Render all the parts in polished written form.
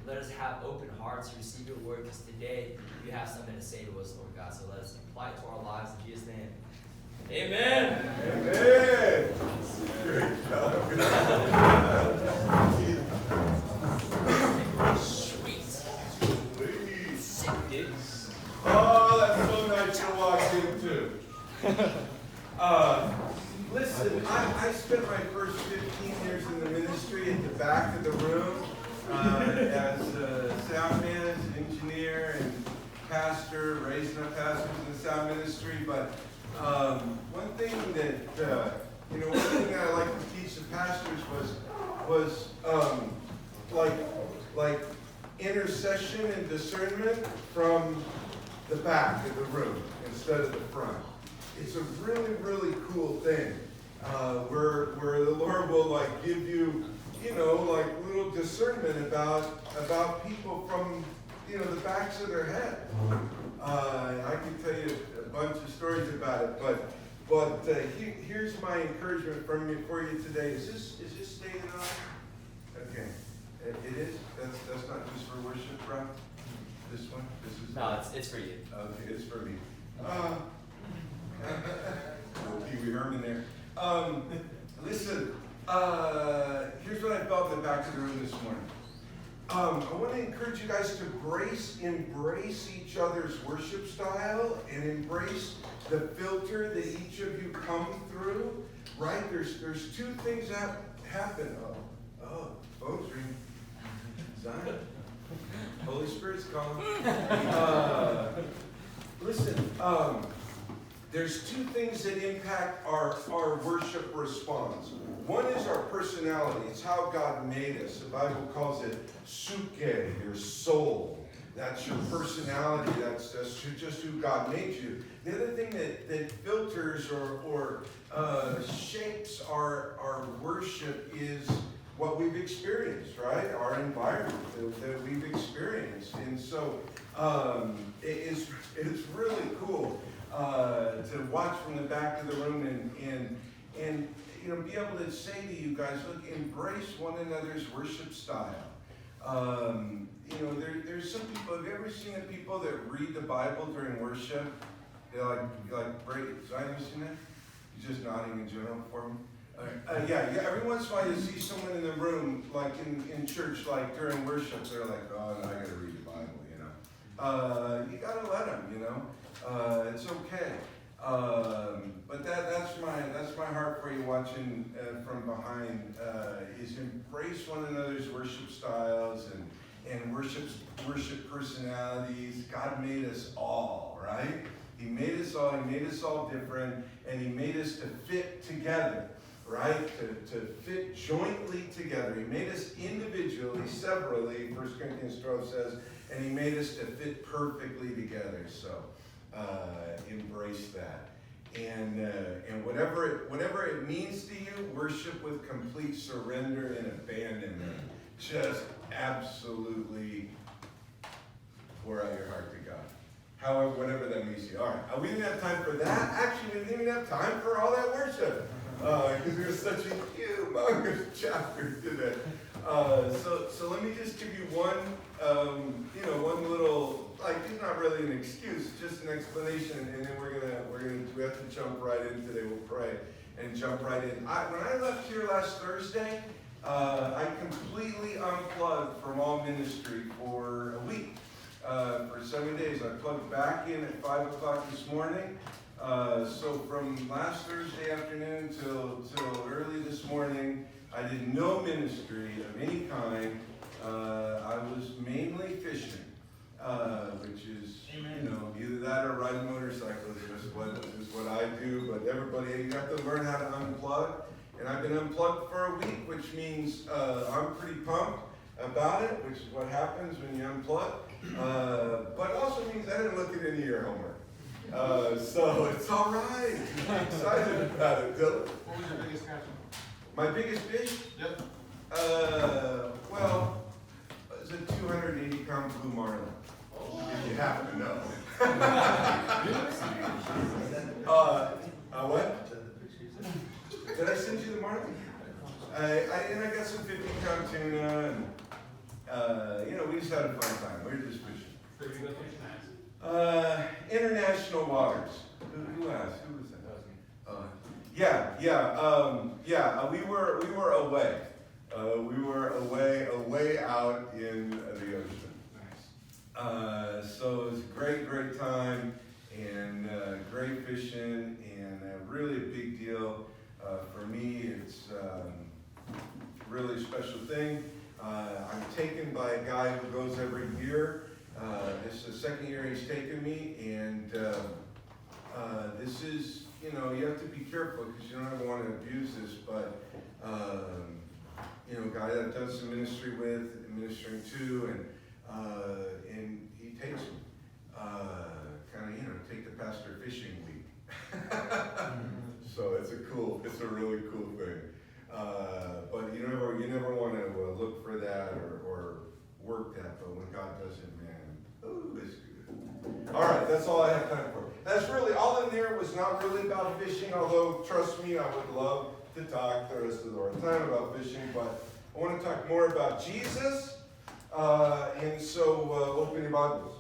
Let us have open hearts to receive your word, because today you have something to say to us, Lord God. So let us apply it to our lives in Jesus' name. Amen. Amen. Sweet. Sweet. Sick, dude. Oh, that's so nice to watch you Listen, I spent my first 15 years in the ministry at the back of the room as a sound man, as an engineer, and pastor, raising up pastors in the sound ministry. But one thing that I like to teach the pastors was like intercession and discernment from the back of the room instead of the front. It's a really, really cool thing where the Lord will give you, little discernment about people from, the backs of their head. I can tell you a bunch of stories about it, but here's my encouragement for you today. Is this staying on? Okay, it is. That's not just for worship, bro. This one. This is. No, it's for you. Okay, it's for me. Pee Wee Herman there. Listen, here's what I felt in the back of the room this morning. I want to encourage you guys to embrace each other's worship style and embrace the filter that each of you come through. Right? There's two things that happen. Oh, phone's ringing. Zion. Holy Spirit's calling. Listen, there's two things that impact our worship response. One is our personality. It's how God made us. The Bible calls it suke, your soul. That's your personality. That's just who God made you. The other thing that filters or shapes our worship is what we've experienced, right? Our environment that we've experienced. And so it's really cool to watch from the back of the room and be able to say to you guys, look, embrace one another's worship style. There's some people. Have you ever seen the people that read the Bible during worship? They're break. Zion, you seen that? He's just nodding in general for me. Yeah. Every once in a while you see someone in the room, like in church, like during worship, they're like, oh, no, I got to read the Bible, You got to let them, It's okay. But that's my heart for you watching from behind, is embrace one another's worship styles and worship personalities. God made us all, right? He made us all. He made us all different, and He made us to fit together. Right? To fit jointly together. He made us individually, severally, 1 Corinthians 12 says, and He made us to fit perfectly together. So embrace that. And whatever it means to you, worship with complete surrender and abandonment. Just absolutely pour out your heart to God. However, whatever that means to you. All right, we didn't have time for that. Actually, we didn't even have time for all that worship. Because there's such a humongous chapter today. So let me just give you one little, it's not really an excuse, just an explanation, and then we have to jump right in today. We'll pray and jump right in. When I left here last Thursday, I completely unplugged from all ministry for a week. For 7 days, I plugged back in at 5 o'clock this morning. So from last Thursday afternoon till early this morning, I did no ministry of any kind. I was mainly fishing, which is, either that or riding motorcycles is what I do. But everybody, you have to learn how to unplug. And I've been unplugged for a week, which means I'm pretty pumped about it, which is what happens when you unplug. But it also means I didn't look at any of your homework. So it's all right. I'm excited about it, Dylan. What was your biggest catch? My biggest fish? Yep. Well, it's a 280-pound blue marlin. If you happen to know. What? Did I send you the marlin? And I got some 15-pound tuna, and we just had a fun time. We were just fishing. Where did you go fishing? International waters. Who asked? Who was that? That was me. We were away. We were away out in the ocean. Nice. So it was a great time, and great fishing, and really a big deal for me. It's really a special thing. I'm taken by a guy who goes every year. This is the second year he's taken me, and this is, you know, you have to be careful because you don't ever want to abuse this, but you know, a guy that does some ministry with, ministering to, and he takes me, kind of, you know, take the pastor fishing week. So it's a really cool thing. But you never want to look for that or work that, but when God does it, man, ooh, it's good. All right, that's all I have time for. That's really, all in there was not really about fishing, although, trust me, I would love to talk the rest of our time about fishing, but I want to talk more about Jesus, and so open your Bibles.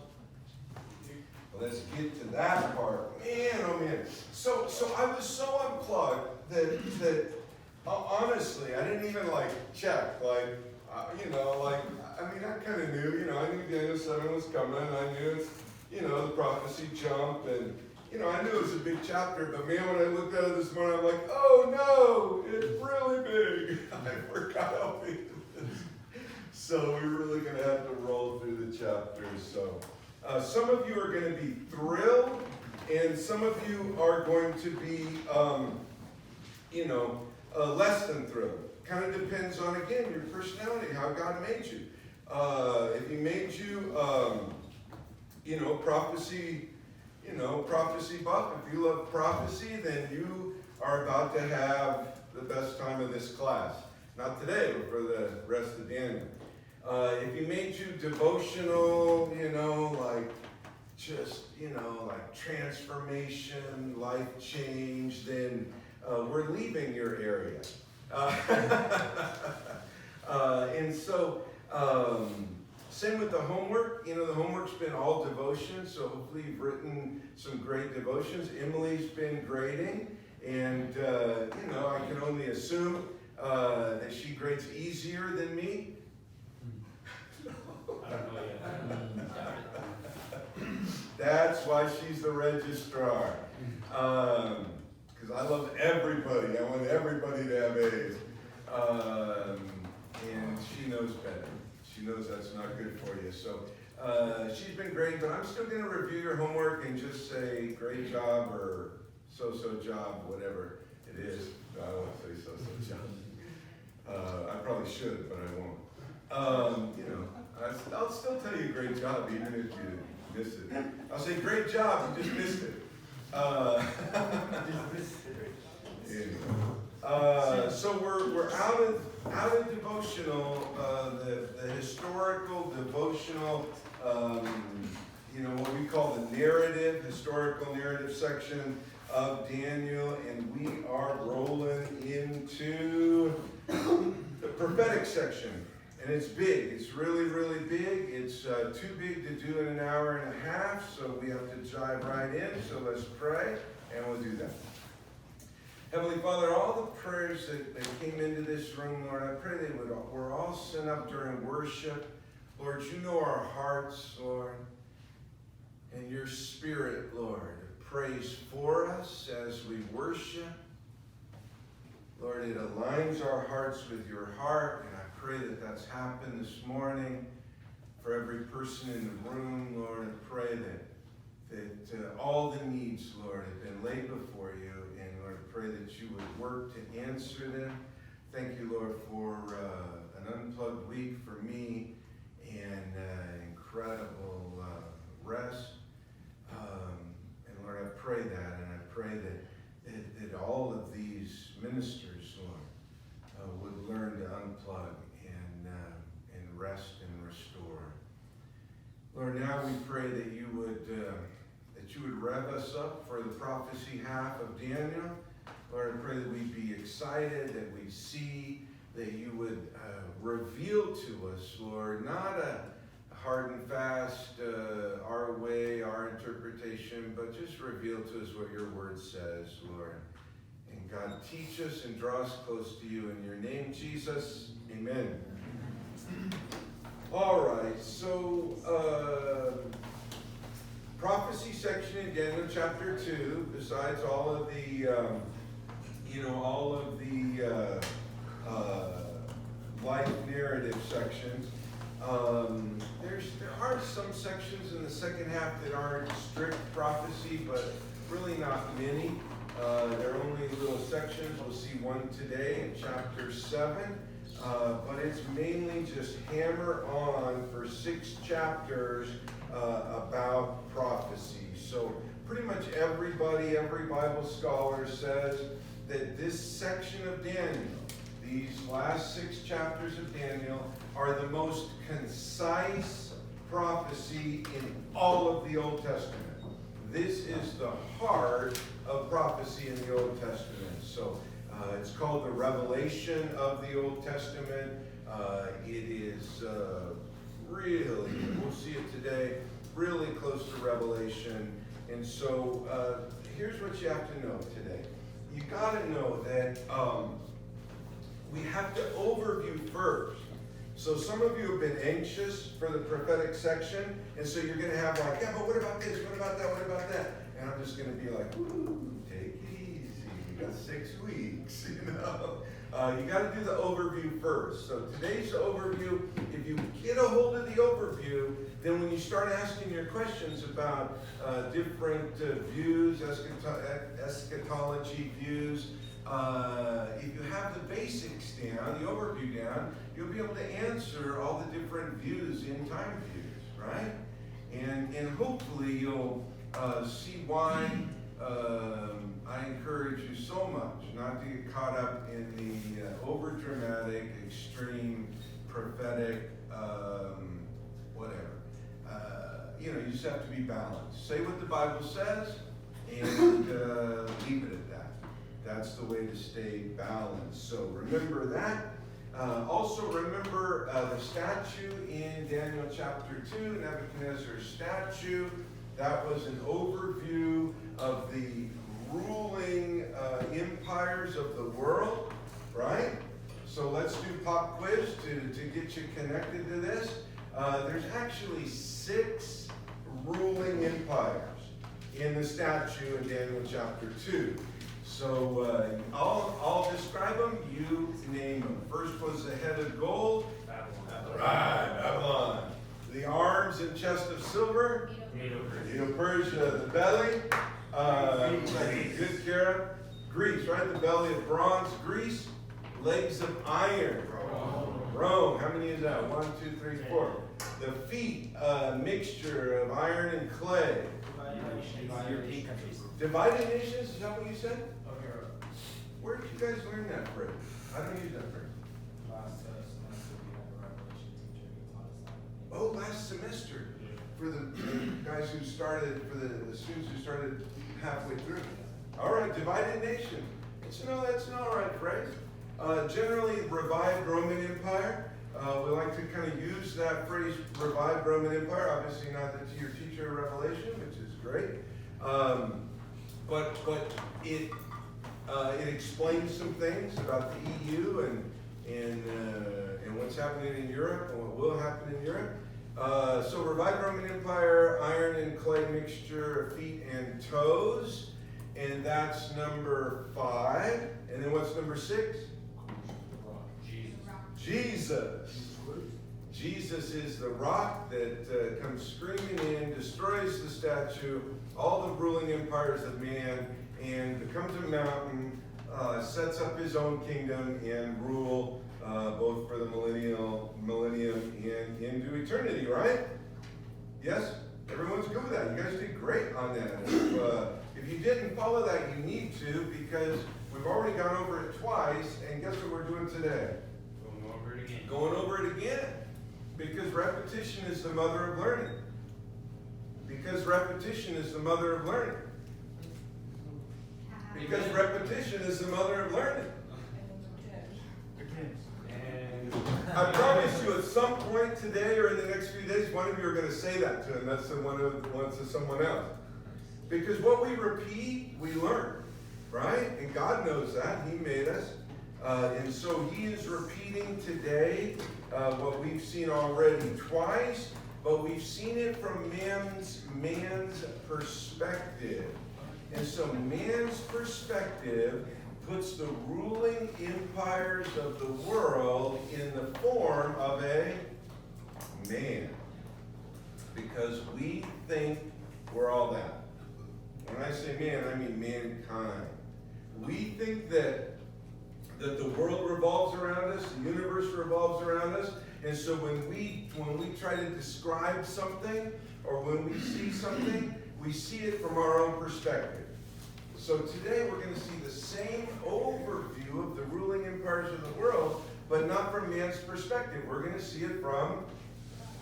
Let's get to that part. Man, oh man. So I was so unplugged that honestly, I didn't even check, you know, I mean, I kind of knew, you know, I knew Daniel 7 was coming, I knew it's, you know, the prophecy jump, and, you know, I knew it was a big chapter, but man, when I looked at it this morning, I'm like, oh no, it's really big. I forgot how big it is. So we're really going to have to roll through the chapters. So some of you are going to be thrilled, and some of you are going to be, you know, less than thrilled. Kind of depends on, again, your personality, how God made you. If He made you, you know, prophecy buff. If you love prophecy, then you are about to have the best time of this class. Not today, but for the rest of Daniel. If He made you devotional, you know, just, you know, transformation, life change, then we're leaving your area. And so, same with the homework. You know, the homework's been all devotion, so hopefully you've written some great devotions. Emily's been grading, and, you know, I can only assume that she grades easier than me. I don't know yet. That's why she's the registrar. Because I love everybody. I want everybody to have A's. And she knows better. She knows that's not good for you. So she's been great, but I'm still going to review your homework and just say great job or so-so job, whatever it is. No, I don't want to say so-so job. I probably should, but I won't. You know, I'll still tell you great job even if you miss it. I'll say great job, you just missed it. So we're out of devotional, the historical devotional, you know, what we call the historical narrative section of Daniel, and we are rolling into the prophetic section. And it's big. It's really, really big. It's too big to do in an hour and a half, so we have to dive right in. So let's pray, and we'll do that. Heavenly Father, all the prayers that came into this room, Lord, I pray they were all sent up during worship. Lord, you know our hearts, Lord, and your Spirit, Lord, prays for us as we worship. Lord, it aligns our hearts with your heart, and I pray that that's happened this morning for every person in the room. Lord, I pray that all the needs, Lord, have been laid before you, and Lord, I pray that you would work to answer them. Thank you, Lord, for an unplugged week for me and incredible rest. And Lord, I pray that, and I pray that all of these ministers, Lord, would learn to unplug and rest and restore. Lord, now we pray that you would rev us up for the prophecy half of Daniel. Lord, I pray that we'd be excited, that we see, that you would reveal to us, Lord, not a hard and fast, our way, our interpretation, but just reveal to us what your word says, Lord. And God, teach us and draw us close to you. In your name, Jesus, amen. All right, so prophecy section in Daniel chapter 2, besides all of the, life narrative sections, there are some sections in the second half that aren't strict prophecy, but really not many. They're only little sections. We'll see one today in chapter 7. But it's mainly just hammer on for 6 chapters about prophecy. So pretty much every Bible scholar says that this section of Daniel, these last 6 chapters of Daniel, are the most concise prophecy in all of the Old Testament. This is the heart of prophecy in the Old Testament. So it's called the revelation of the Old Testament. It is really, we'll see it today, really close to Revelation. And so here's what you have to know today. You got to know that we have to overview first. So some of you have been anxious for the prophetic section, and so you're going to have like, yeah, but what about this? What about that? What about that? And I'm just going to be like, ooh, take it easy. We got 6 weeks, you know. You got to do the overview first. So today's overview, if you get a hold of the overview, then when you start asking your questions about different views, eschatology views, if you have the basics down, the overview down, you'll be able to answer all the different views in time views, right? And hopefully you'll see why I encourage you so much not to get caught up in the over-dramatic, extreme, prophetic, whatever. You just have to be balanced. Say what the Bible says and leave it at that. That's the way to stay balanced. So remember that. Also remember the statue in Daniel chapter 2, Nebuchadnezzar's statue. That was an overview of the ruling empires of the world, right? So let's do pop quiz to get you connected to this. There's actually 6 ruling empires in the statue in Daniel chapter 2. So I'll describe them, you name them. First was the head of gold. Babylon. Right, Babylon. The arms and chest of silver. Medo-Persia. The belly. Good care of. Greece, right? The belly of bronze. Greece. Legs of iron. Rome. How many is that? 1, 2, 3, 4. The feet, mixture of iron and clay. European countries. Divided nations, is that what you said? Where did you guys learn that phrase? I don't use that phrase. Last semester we had a Revelation teacher who taught us that. Oh, last semester. For the guys who started, for the students who started halfway through. All right, divided nation. That's an all right phrase. Generally, revived Roman Empire. We like to kind of use that phrase, revived Roman Empire. Obviously not that your teacher of Revelation, which is great. But it explains some things about the EU and what's happening in Europe and what will happen in Europe. So revived Roman Empire, iron and clay mixture of feet and toes, and that's number 5. And then what's number 6? Jesus. Jesus is the rock that comes screaming in, destroys the statue, all the ruling empires of man, and becomes a mountain, sets up his own kingdom and rule both for the millennium and into eternity, right? Yes? Everyone's good with that. You guys did great on that. If you didn't follow that, you need to, because we've already gone over it twice, and guess what we're doing today? Going over it again. Because repetition is the mother of learning. Because repetition is the mother of learning. Because repetition is the mother of learning. I promise you at some point today or in the next few days, one of you are going to say that to him. That's the one who wants to someone else. Because what we repeat, we learn. Right? And God knows that. He made us. And so he is repeating today what we've seen already twice, but we've seen it from man's perspective. And so man's perspective puts the ruling empires of the world in the form of a man. Because we think we're all that. When I say man, I mean mankind. We think that the world revolves around us, the universe revolves around us, and so when we try to describe something, or when we see something, we see it from our own perspective. So today we're going to see the same overview of the ruling empires of the world, but not from man's perspective. We're going to see it from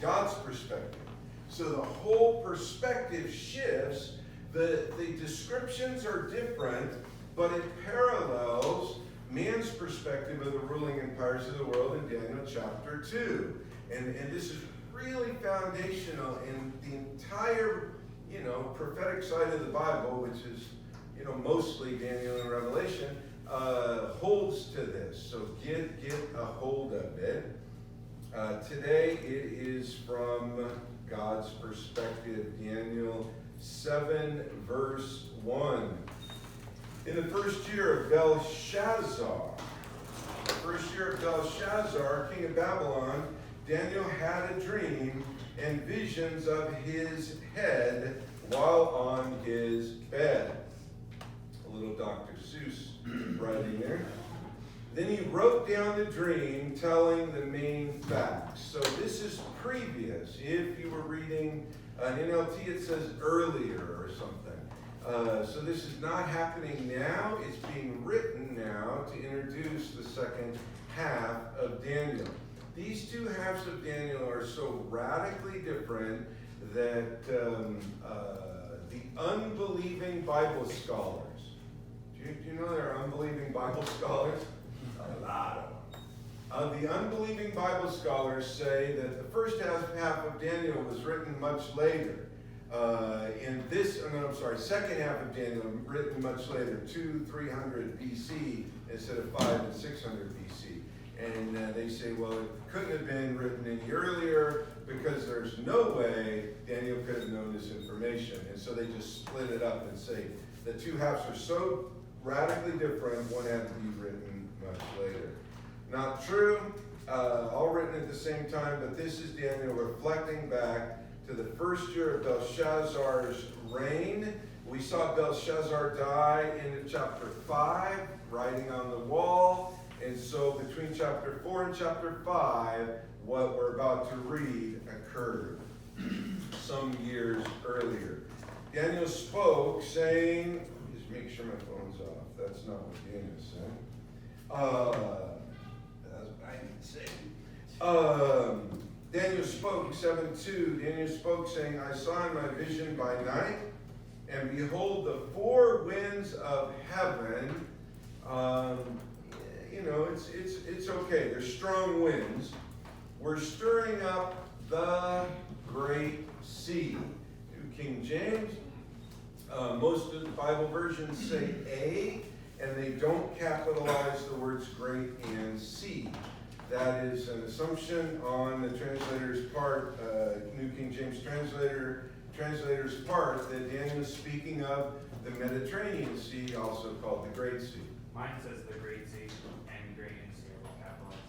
God's perspective. So the whole perspective shifts. The descriptions are different, but it parallels man's perspective of the ruling empires of the world in Daniel chapter 2. And this is really foundational in the entire, prophetic side of the Bible, which is, mostly Daniel and Revelation, holds to this. So get a hold of it. Today it is from God's perspective, Daniel 7, verse 1. In the first year of Belshazzar, king of Babylon, Daniel had a dream and visions of his head while on his bed. A little Dr. Seuss writing there. Then he wrote down the dream, telling the main facts. So this is previous. If you were reading an NLT, it says earlier or something. So this is not happening now. It's being written now to introduce the second half of Daniel. These two halves of Daniel are so radically different that the unbelieving Bible scholars, do you know there are unbelieving Bible scholars? A lot of them. The unbelieving Bible scholars say that the first half of Daniel was written much later. Second half of Daniel written much later, 300 BC instead of 5 and 600 BC. And they say, well, it couldn't have been written any earlier because there's no way Daniel could have known this information. And so they just split it up and say the two halves are so radically different, one had to be written much later. Not true, all written at the same time, but this is Daniel reflecting back to the first year of Belshazzar's reign. We saw Belshazzar die in chapter 5, writing on the wall. And so between chapter 4 and chapter 5, what we're about to read occurred some years earlier. Daniel spoke, saying, just make sure my phone's off. That's not what Daniel said. That's what I need to say. Daniel spoke, 7:2. Daniel spoke, saying, I saw in my vision by night, and behold, the four winds of heaven. It's okay. There's strong winds. We're stirring up the great sea. New King James. Most of the Bible versions say A, and they don't capitalize the words great and sea. That is an assumption on the translator's part, New King James translator's part, that Daniel is speaking of the Mediterranean Sea, also called the Great Sea. Mine says the Great Sea and Great and Sea are capitalized.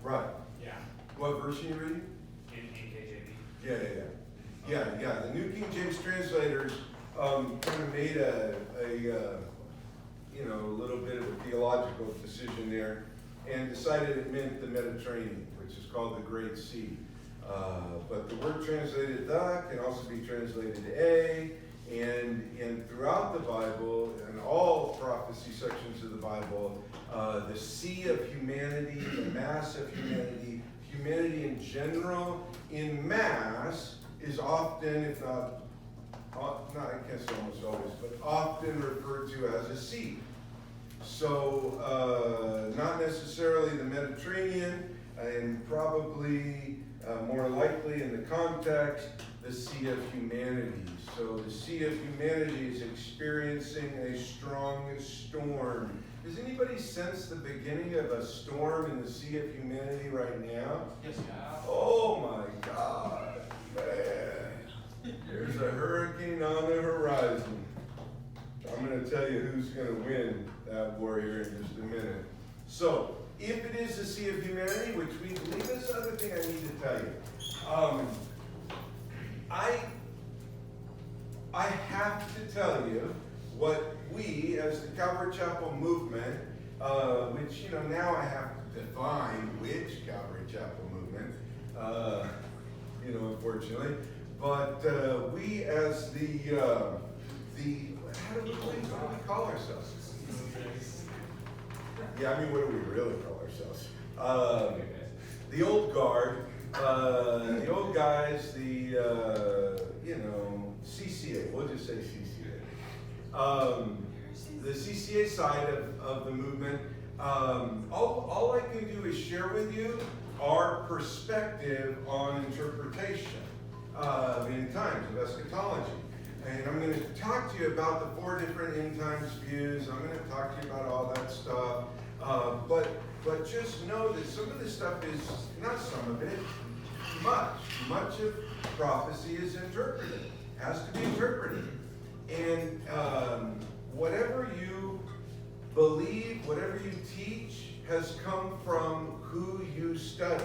Right. Yeah. What version are you reading? In KJV. Yeah. The New King James translators kind of made a little bit of a theological decision there and decided it meant the Mediterranean, which is called the Great Sea. But the word translated the can also be translated a, and throughout the Bible, and all prophecy sections of the Bible, the sea of humanity, the mass of humanity, humanity in general, in mass, is often, if not, I can't say almost always, but often referred to as a sea. So, not necessarily the Mediterranean, and probably more likely in the context, the Sea of Humanity. So the Sea of Humanity is experiencing a strong storm. Does anybody sense the beginning of a storm in the Sea of Humanity right now? Yes, yeah. Oh my God. Man, there's a hurricane on the horizon. I'm going to tell you who's going to win that war here in just a minute. So, if it is the sea of humanity, which we believe, that's the other thing I need to tell you. I have to tell you what we, as the Calvary Chapel movement, which, now I have to define which Calvary Chapel movement, unfortunately, but we as what do we call ourselves? Yeah, what do we really call ourselves? The old guard, the old guys, CCA, we'll just say CCA. The CCA side of the movement, all I can do is share with you our perspective on interpretation of end times, of eschatology. And I'm going to talk to you about the 4 different end times views. I'm going to talk to you about all that stuff. But just know that some of this stuff is, not some of it, much of prophecy is interpreted, has to be interpreted. And whatever you believe, whatever you teach, has come from who you study.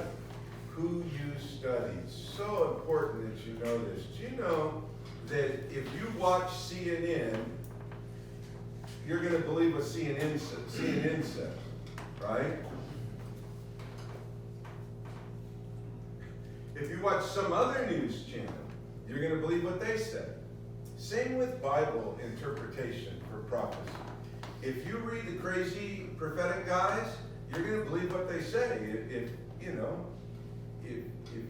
Who you study. So important that you know this. Do you know that if you watch CNN, you're going to believe what CNN says, right? If you watch some other news channel, you're going to believe what they say. Same with Bible interpretation for prophecy. If you read the crazy prophetic guys, you're going to believe what they say. If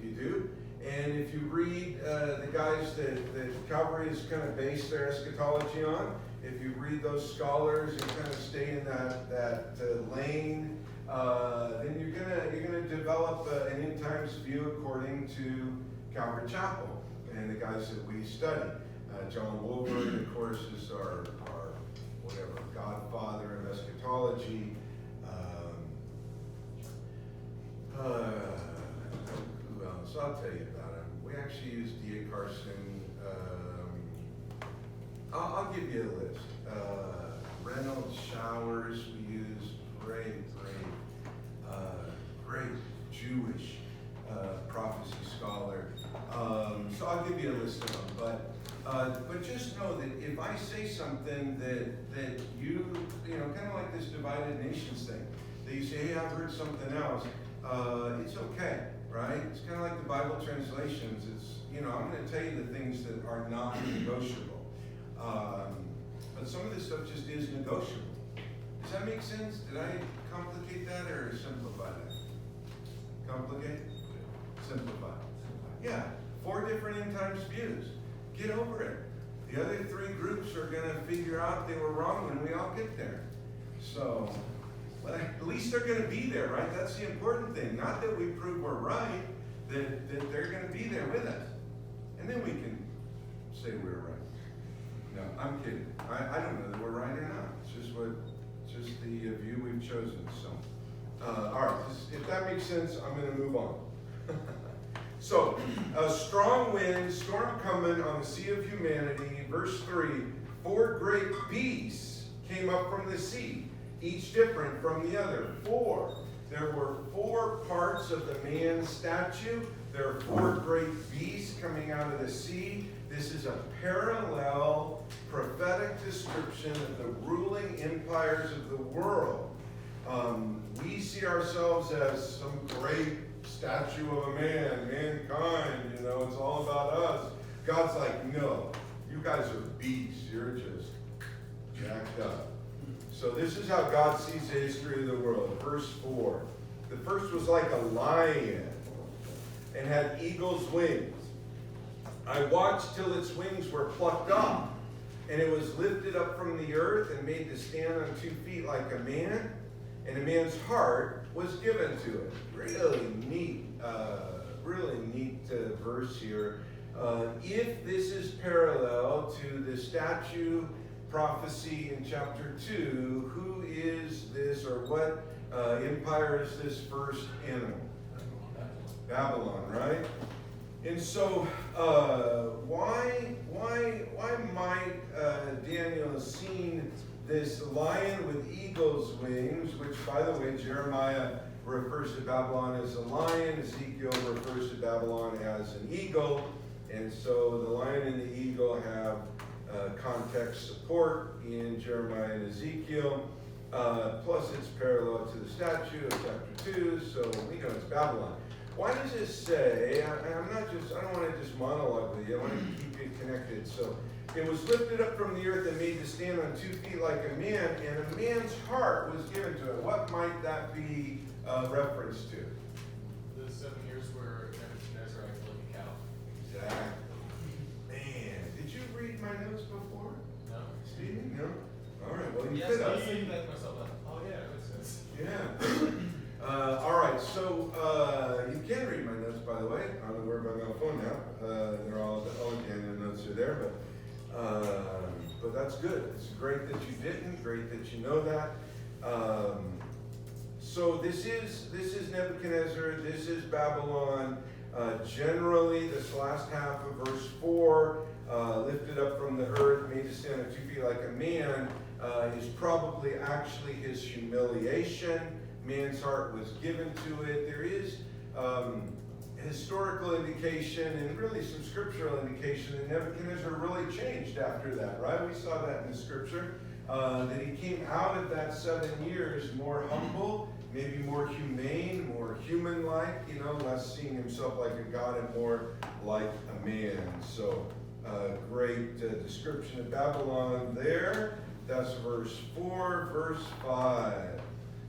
you do. And if you read the guys that Calvary is kind of based their eschatology on, if you read those scholars and kind of stay in that lane, then you're gonna develop an end times view according to Calvary Chapel and the guys that we study. John Woolward, of course, is our godfather of eschatology. Who else? I'll tell you about him. We actually use D.A. Carson. I'll give you a list. Reynolds Showers, we use great Jewish prophecy scholar. So I'll give you a list of them. But just know that if I say something that you kind of like this divided nations thing, that you say, hey, I've heard something else, it's okay, right? It's kind of like the Bible translations. It's, I'm going to tell you the things that are not negotiable. But some of this stuff just is negotiable. Does that make sense? Did I complicate that or simplify that? Complicate? Simplify. Yeah, 4 different end times views. Get over it. The other 3 groups are going to figure out they were wrong when we all get there. So, well, at least they're going to be there, right? That's the important thing. Not that we prove we're right, that they're going to be there with us. And then we can say we're right. No, I'm kidding. I don't know that we're right or not. It's just the view we've chosen. So, all right, if that makes sense, I'm going to move on. So, a strong wind, storm coming on the sea of humanity. Verse 3, 4 great beasts came up from the sea, each different from the other. 4. There were 4 parts of the man's statue. There are 4 great beasts coming out of the sea. This is a parallel prophetic description of the ruling empires of the world. We see ourselves as some great statue of a man, mankind, it's all about us. God's like, no, you guys are beasts. You're just jacked up. So this is how God sees the history of the world. Verse 4. The first was like a lion and had eagle's wings. I watched till its wings were plucked off, and it was lifted up from the earth and made to stand on 2 feet like a man, and a man's heart was given to it. Really neat verse here. If this is parallel to the statue prophecy in chapter 2, who is this, or what empire is this first animal? Babylon, right? And so, why might Daniel have seen this lion with eagle's wings, which, by the way, Jeremiah refers to Babylon as a lion, Ezekiel refers to Babylon as an eagle, and so the lion and the eagle have context support in Jeremiah and Ezekiel, plus it's parallel to the statue of chapter 2, so we know it's Babylon. Why does it say, I don't want to just monologue with you, I want to keep it connected. So, it was lifted up from the earth and made to stand on 2 feet like a man, and a man's heart was given to it. What might that be reference to? The 7 years where Nebuchadnezzar had killed a cow. Exactly. Man, did you read my notes before? No? Stephen? No? All right, well, you Yes, fit I up. was thinking that to myself, like, oh yeah, it makes sense. Yeah. All right, so you can read my notes, by the way. I'm going to work on my phone now. They're all Daniel notes are there, but that's good. It's great that you didn't. Great that you know that. So this is Nebuchadnezzar. This is Babylon. Generally, this last half of verse 4, lifted up from the earth, made to stand on 2 feet like a man, is probably actually his humiliation. Man's heart was given to it. There is historical indication and really some scriptural indication that Nebuchadnezzar really changed after that, right? We saw that in the scripture, that he came out of that 7 years more humble, maybe more humane, more human-like, less seeing himself like a god and more like a man. So, great description of Babylon there. That's verse 4, verse 5.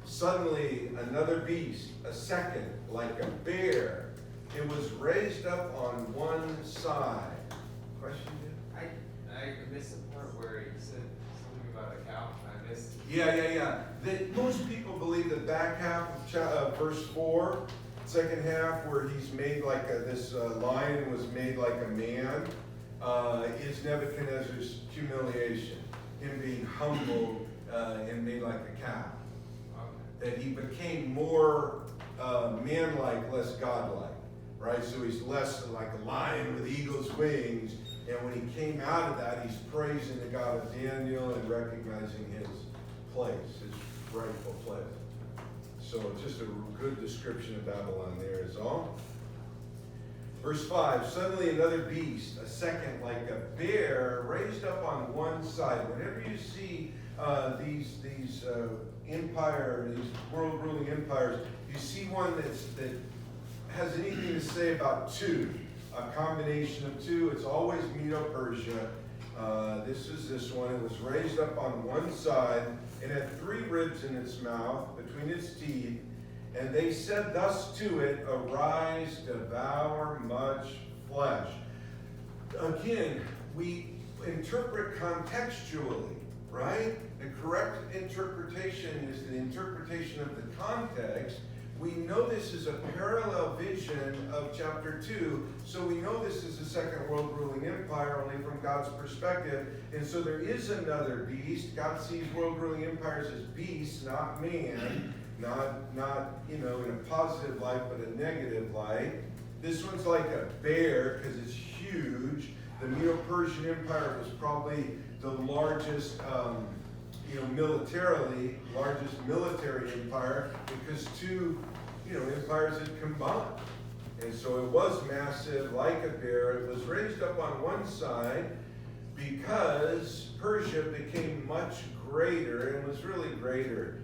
Suddenly, another beast, a second, like a bear. It was raised up on one side. Question, Jim? I missed the part where he said something about a cow. I missed. Yeah. Most people believe the back half of verse 4, second half, where he's made like this lion was made like a man, is Nebuchadnezzar's humiliation. Him being humbled and made like a cow. That he became more man-like, less godlike, right? So he's less like a lion with eagle's wings, and when he came out of that, he's praising the God of Daniel and recognizing his place, his rightful place. So just a good description of Babylon there is all. Verse 5, suddenly another beast, a second like a bear, raised up on one side. Whenever you see these world-ruling empires, you see one that has anything to say about two, a combination of two. It's always Medo-Persia. This is this one. It was raised up on one side. It had 3 ribs in its mouth, between its teeth. And they said thus to it, arise, devour much flesh. Again, we interpret contextually, right? The correct interpretation is the interpretation of the context. We know this is a parallel vision of chapter 2, so we know this is the second world ruling empire only from God's perspective. And so there is another beast. God sees world ruling empires as beasts, not man. Not in a positive light, but a negative light. This one's like a bear because it's huge. The Medo-Persian Empire was probably the largest, militarily, largest military empire because 2, empires had combined. And so it was massive, like a bear. It was raised up on one side because Persia became much greater and was really greater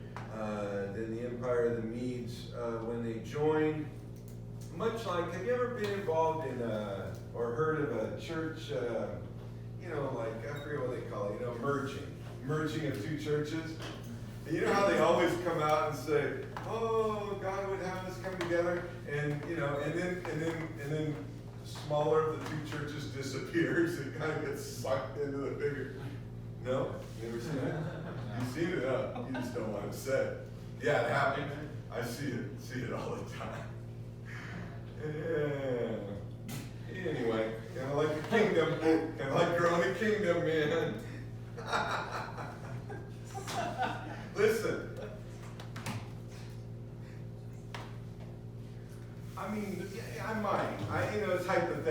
than the Empire of the Medes when they joined. Much like, have you ever been involved in or heard of a church, I forget what they call it, merging of 2 churches? And you know how they always come out and say, oh, God would have us come together, and then smaller of the 2 churches disappears. It kind of gets sucked into the bigger. No? Never seen that? You've seen it, huh? You just don't want to say it. Yeah, it happens. I see it all the time. Yeah. Anyway, kind of like a kingdom, kind of like growing a kingdom, man. Listen. I mean, I might. It's hypothetical.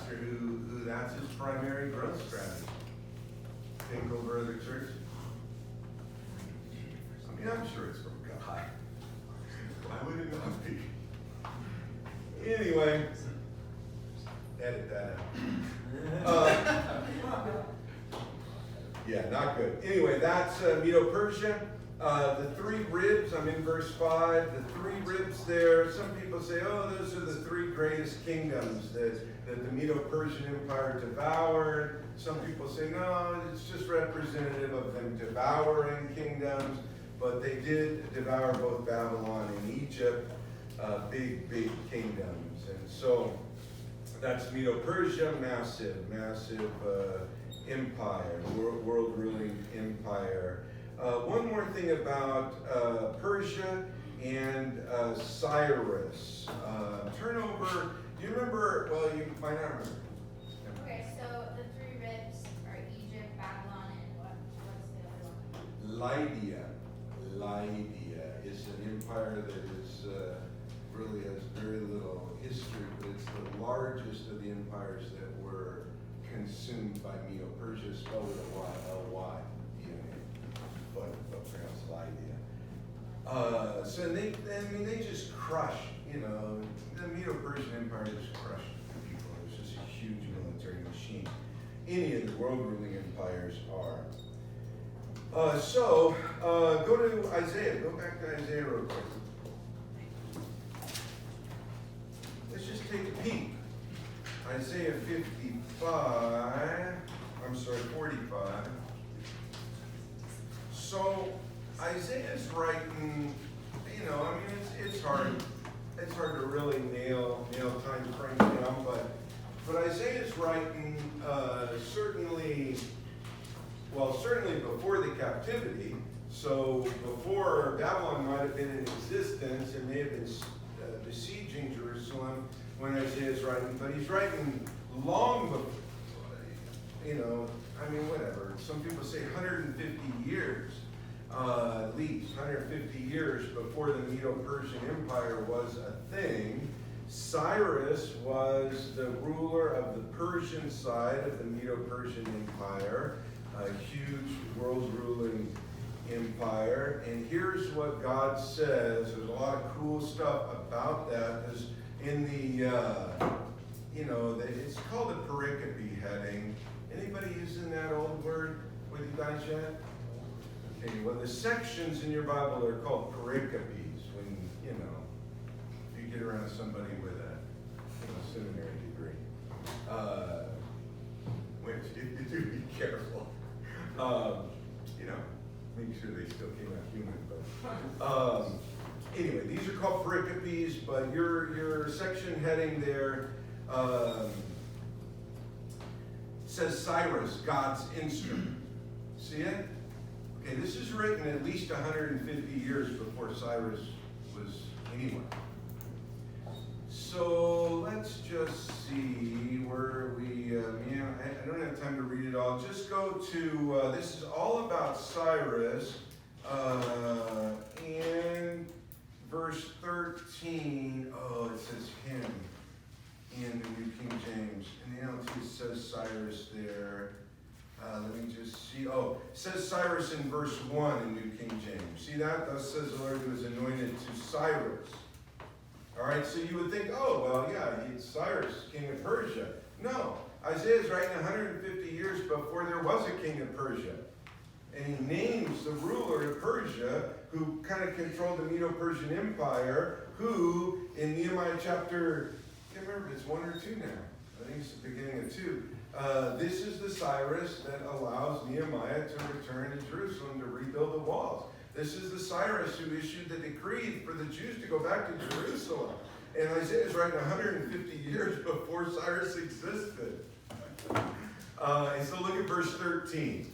pastor who that's his primary growth strategy. Take over other churches. I mean, I'm sure it's from God. Why would it not be? Anyway, edit that out. Yeah, not good. Anyway, that's Medo-Persia. The 3 ribs, I'm in verse 5. The 3 ribs there, some people say, oh, those are the 3 greatest kingdoms that the Medo-Persian Empire devoured. Some people say, no, it's just representative of them devouring kingdoms. But they did devour both Babylon and Egypt, big kingdoms. And so that's Medo-Persia, massive empire, world ruling empire. One more thing about Persia and Cyrus. Turn over, do you remember, well, you might not remember. Okay, so the 3 ribs are Egypt, Babylon, and what's the other one? Lydia is an empire that is really has very little history, but it's the largest of the empires that were consumed by Medo-Persia, spelled with a Y, L-Y, but pronounced Lydia. So they just crushed, the Medo-Persian Empire just crushed people. It was just a huge military machine. Any of the world ruling empires are. Go to Isaiah. Go back to Isaiah real quick. Let's just take a peek. Isaiah 45. So Isaiah's writing, it's hard to really nail time frame down, but Isaiah's writing certainly before the captivity. So before Babylon might have been in existence, it may have been besieging Jerusalem when Isaiah's writing, but he's writing long before, whatever. Some people say 150 years, at least 150 years before the Medo-Persian Empire was a thing. Cyrus was the ruler of the Persian side of the Medo-Persian Empire, a huge world-ruling empire. And here's what God says. There's a lot of cool stuff about that. There's in the, it's called a pericope heading. Anybody using that old word with you guys yet? Okay, well, the sections in your Bible are called pericopes when, you get around somebody with a seminary degree. Which, you do be careful. Make sure they still came out human. But anyway, these are called pericopes, but your section heading there says Cyrus, God's instrument. See it? Okay, this is written at least 150 years before Cyrus was anyone. So let's just see where we, I don't have time to read it all. Just go to, this is all about Cyrus, in verse 13. Oh, it says him in the New King James. In the NLT it says Cyrus there. Let me just see. Oh, it says Cyrus in verse 1 in New King James. See that? Thus says the Lord who is anointed to Cyrus. All right, so you would think, oh, well, yeah, it's Cyrus, king of Persia. No, Isaiah's writing 150 years before there was a king of Persia. And he names the ruler of Persia who kind of controlled the Medo-Persian Empire, who in Nehemiah chapter, I can't remember if it's 1 or 2 now. I think it's the beginning of 2. This is the Cyrus that allows Nehemiah to return to Jerusalem to rebuild the walls. This is the Cyrus who issued the decree for the Jews to go back to Jerusalem. And Isaiah is writing 150 years before Cyrus existed. And so look at verse 13.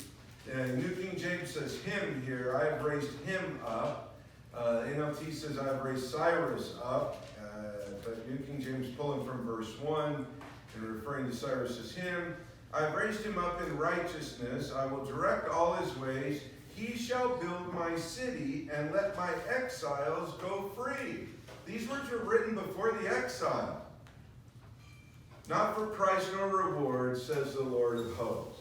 New King James says him here. I have raised him up. NLT says I have raised Cyrus up. But New King James pulling from verse 1 and referring to Cyrus as him. I have raised him up in righteousness. I will direct all his ways. He shall build my city and let my exiles go free. These words were written before the exile. Not for price nor reward, says the Lord of hosts.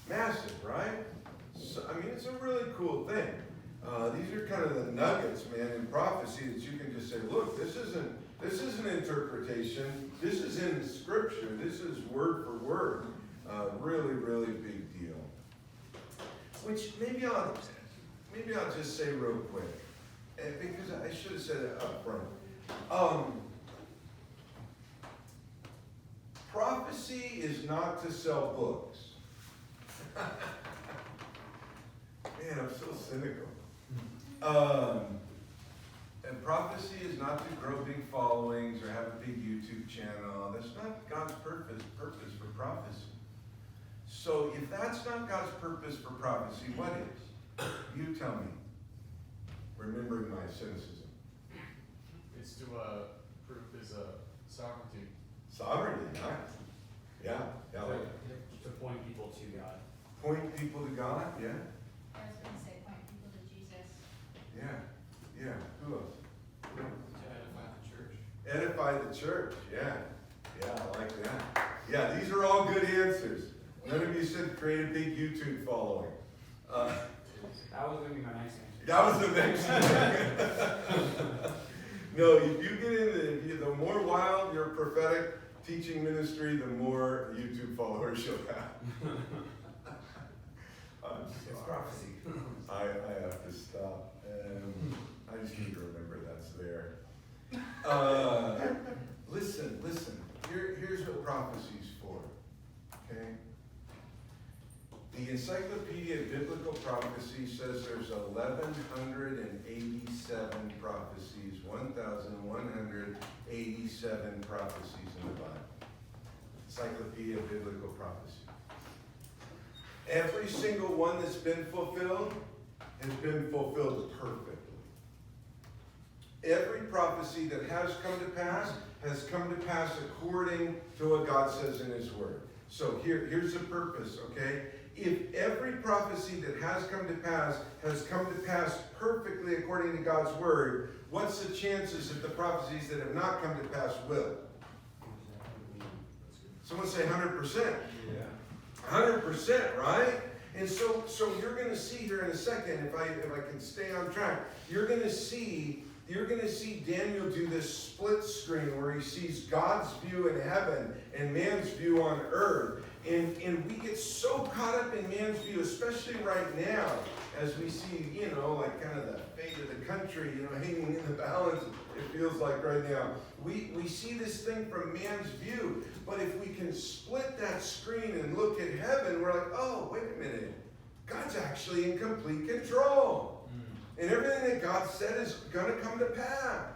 Massive, right? So, I mean, it's a really cool thing. These are kind of the nuggets, man, in prophecy that you can just say, look, this isn't interpretation. This is in Scripture. This is word for word. Really, really big deal. Which maybe I'll just say real quick, because I should have said it up front. Prophecy is not to sell books. Man, I'm so cynical. And prophecy is not to grow big followings or have a big YouTube channel. That's not God's purpose for prophecy. So if that's not God's purpose for prophecy, what is? You tell me. Remembering my cynicism. It's to prove his sovereignty. Sovereignty, nice. Yeah, like To point people to God. point people to God, yeah. I was gonna say, point people to Jesus. Yeah. Who else? To edify the church. Edify the church, yeah. Yeah, I like that. Yeah, these are all good answers. None of you said create a big YouTube following. That was going to be my next answer. That was the next one. No, if you get in the more wild your prophetic teaching ministry, the more YouTube followers you'll have. It's prophecy. I have to stop. I just need to remember that's there. Listen. Here's what prophecy's for. Okay? The Encyclopedia of Biblical Prophecy says there's 1,187 prophecies, 1,187 prophecies in the Bible. Encyclopedia of Biblical Prophecy. Every single one that's been fulfilled has been fulfilled perfectly. Every prophecy that has come to pass has come to pass according to what God says in His Word. So here's the purpose, okay? If every prophecy that has come to pass perfectly according to God's Word, what's the chances that the prophecies that have not come to pass will? Someone say 100%. Yeah. 100%, right? And so you're going to see here in a second, if I can stay on track, you're going to see Daniel do this split screen where he sees God's view in heaven and man's view on earth. And we get so caught up in man's view, especially right now, as we see, like kind of the fate of the country, hanging in the balance, it feels like right now. We see this thing from man's view. But if we can split that screen and look at heaven, we're like, oh, wait a minute. God's actually in complete control. And everything that God said is going to come to pass.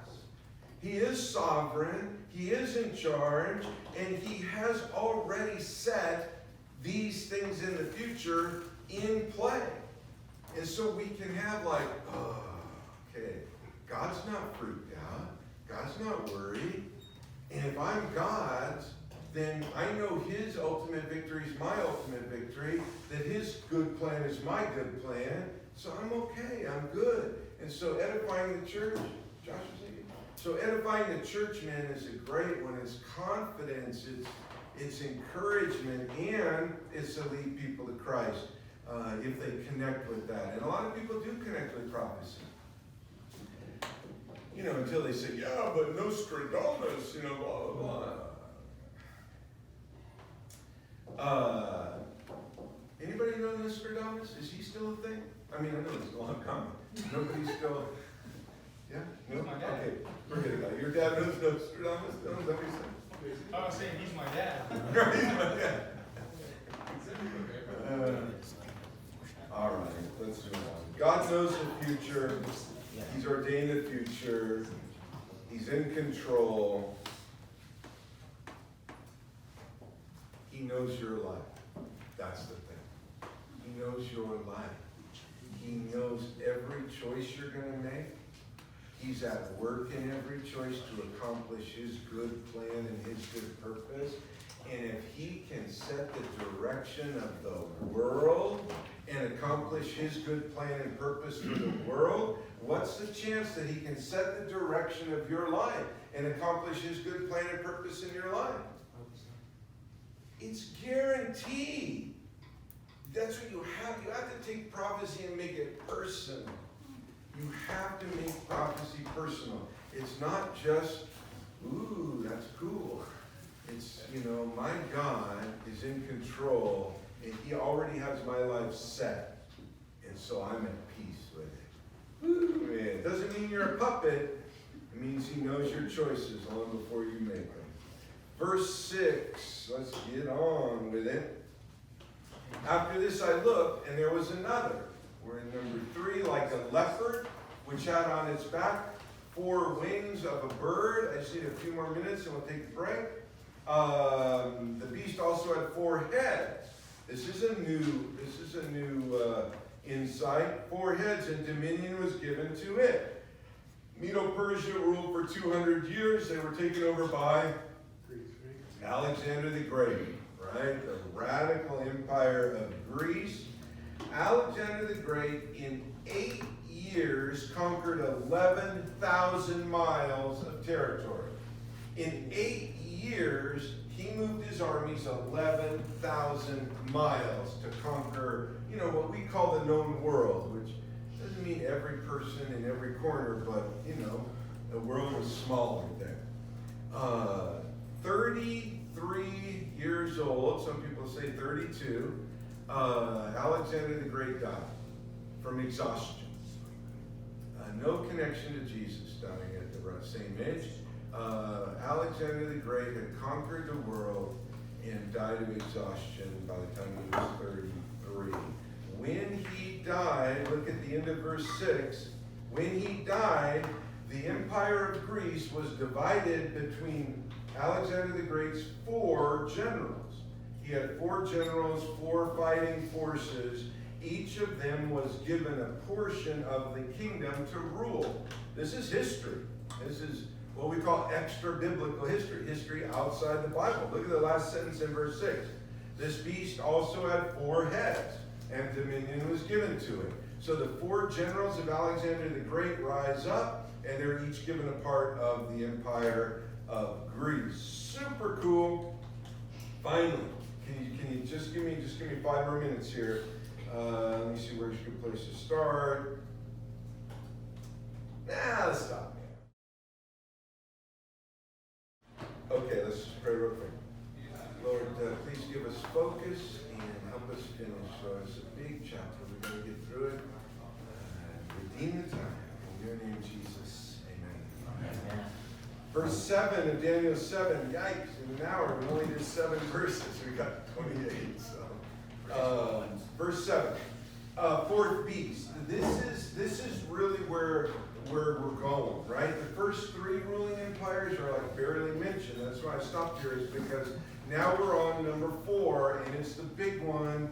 He is sovereign. He is in charge. And He has already set these things in the future in play. And so we can have like, okay, God's not freaked out. God's not worried. And if I'm God's, then I know His ultimate victory is my ultimate victory, that His good plan is my good plan, so I'm okay, I'm good. And so edifying the church, Josh was thinking, so edifying the church, man, is a great one. It's confidence, it's encouragement, and it's to lead people to Christ if they connect with that. And a lot of people do connect with prophecy. Until they say, yeah, but Nostradamus, blah, blah, blah. Anybody know Nostradamus? Is he still a thing? I mean, I know it's a long time. Nobody's still... Yeah? No? He's my dad. Okay, forget about it. Your dad knows Nostradamus? No, is that what you said? I was saying he's my dad. He's my dad. All right, let's move on. God knows the future. He's ordained the future. He's in control. He knows your life. That's the thing. He knows your life. He knows every choice you're going to make. He's at work in every choice to accomplish His good plan and His good purpose. And if He can set the direction of the world and accomplish His good plan and purpose for the world, what's the chance that He can set the direction of your life and accomplish His good plan and purpose in your life? It's guaranteed. That's what you have. You have to take prophecy and make it personal. You have to make prophecy personal. It's not just, ooh, that's cool. It's, my God is in control, and he already has my life set. And so I'm at peace with it. Woo, man. It doesn't mean you're a puppet. It means he knows your choices long before you make them. Verse 6, let's get on with it. After this I looked, and there was another. We're in number 3, like a leopard, which had on its back 4 wings of a bird. I just need a few more minutes and we'll take a break. The beast also had 4 heads. This is a new insight. 4 heads, and dominion was given to it. Medo-Persia ruled for 200 years. They were taken over by Alexander the Great, right? The radical empire of Greece. Alexander the Great, in 8 years, conquered 11,000 miles of territory. In 8 years, he moved his armies 11,000 miles to conquer, what we call the known world, which doesn't mean every person in every corner, but, the world was smaller then. 33 years old, some people say 32, Alexander the Great died from exhaustion. No connection to Jesus dying at the same age. Alexander the Great had conquered the world and died of exhaustion by the time he was 33. When he died, look at the end of verse 6, when he died, the empire of Greece was divided between Alexander the Great's 4 generals. He had 4 generals, 4 fighting forces. Each of them was given a portion of the kingdom to rule. This is history. This is what we call extra-biblical history, history outside the Bible. Look at the last sentence in verse 6. This beast also had 4 heads, and dominion was given to it. So the 4 generals of Alexander the Great rise up, and they're each given a part of the empire of Greece. Super cool. Finally, can you just give me 5 more minutes here? Let me see where's a good place to start. Let's stop. Okay, let's just pray real quick. Lord, please give us focus and help us finish. So it's a big chapter. We're going to get through it. Redeem the time. In your name, Jesus. Amen. Amen. Verse 7 of Daniel 7. Yikes, in an hour we only did 7 verses. We got 28. So, verse 7. 4th beast. This is really where we're going, right? The first 3 ruling empires are like barely mentioned. That's why I stopped here, is because now we're on number 4, and it's the big one.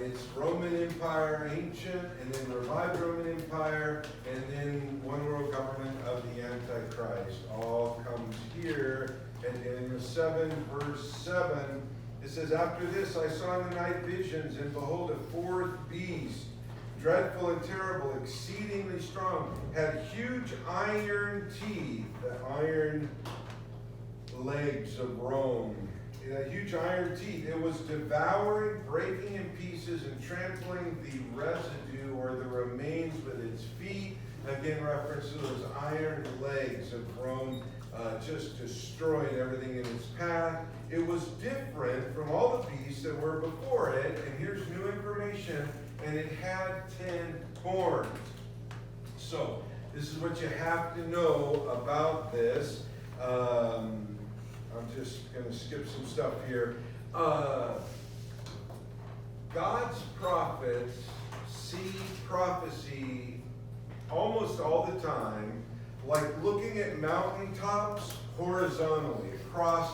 It's Roman Empire, ancient, and then revived Roman Empire, and then one world government of the Antichrist. All comes here in Daniel 7, verse 7. It says, after this I saw in the night visions, and behold, a 4th beast, dreadful and terrible, exceedingly strong, had huge iron teeth, the iron legs of Rome. It had huge iron teeth. It was devouring, breaking in pieces, and trampling the residue or the remains with its feet. Again, reference to those iron legs of Rome, just destroying everything in its path. It was different from all the beasts that were before it, and here's new information, and it had 10 horns. So, this is what you have to know about this. I'm just going to skip some stuff here. God's prophets see prophecy almost all the time, like looking at mountaintops horizontally across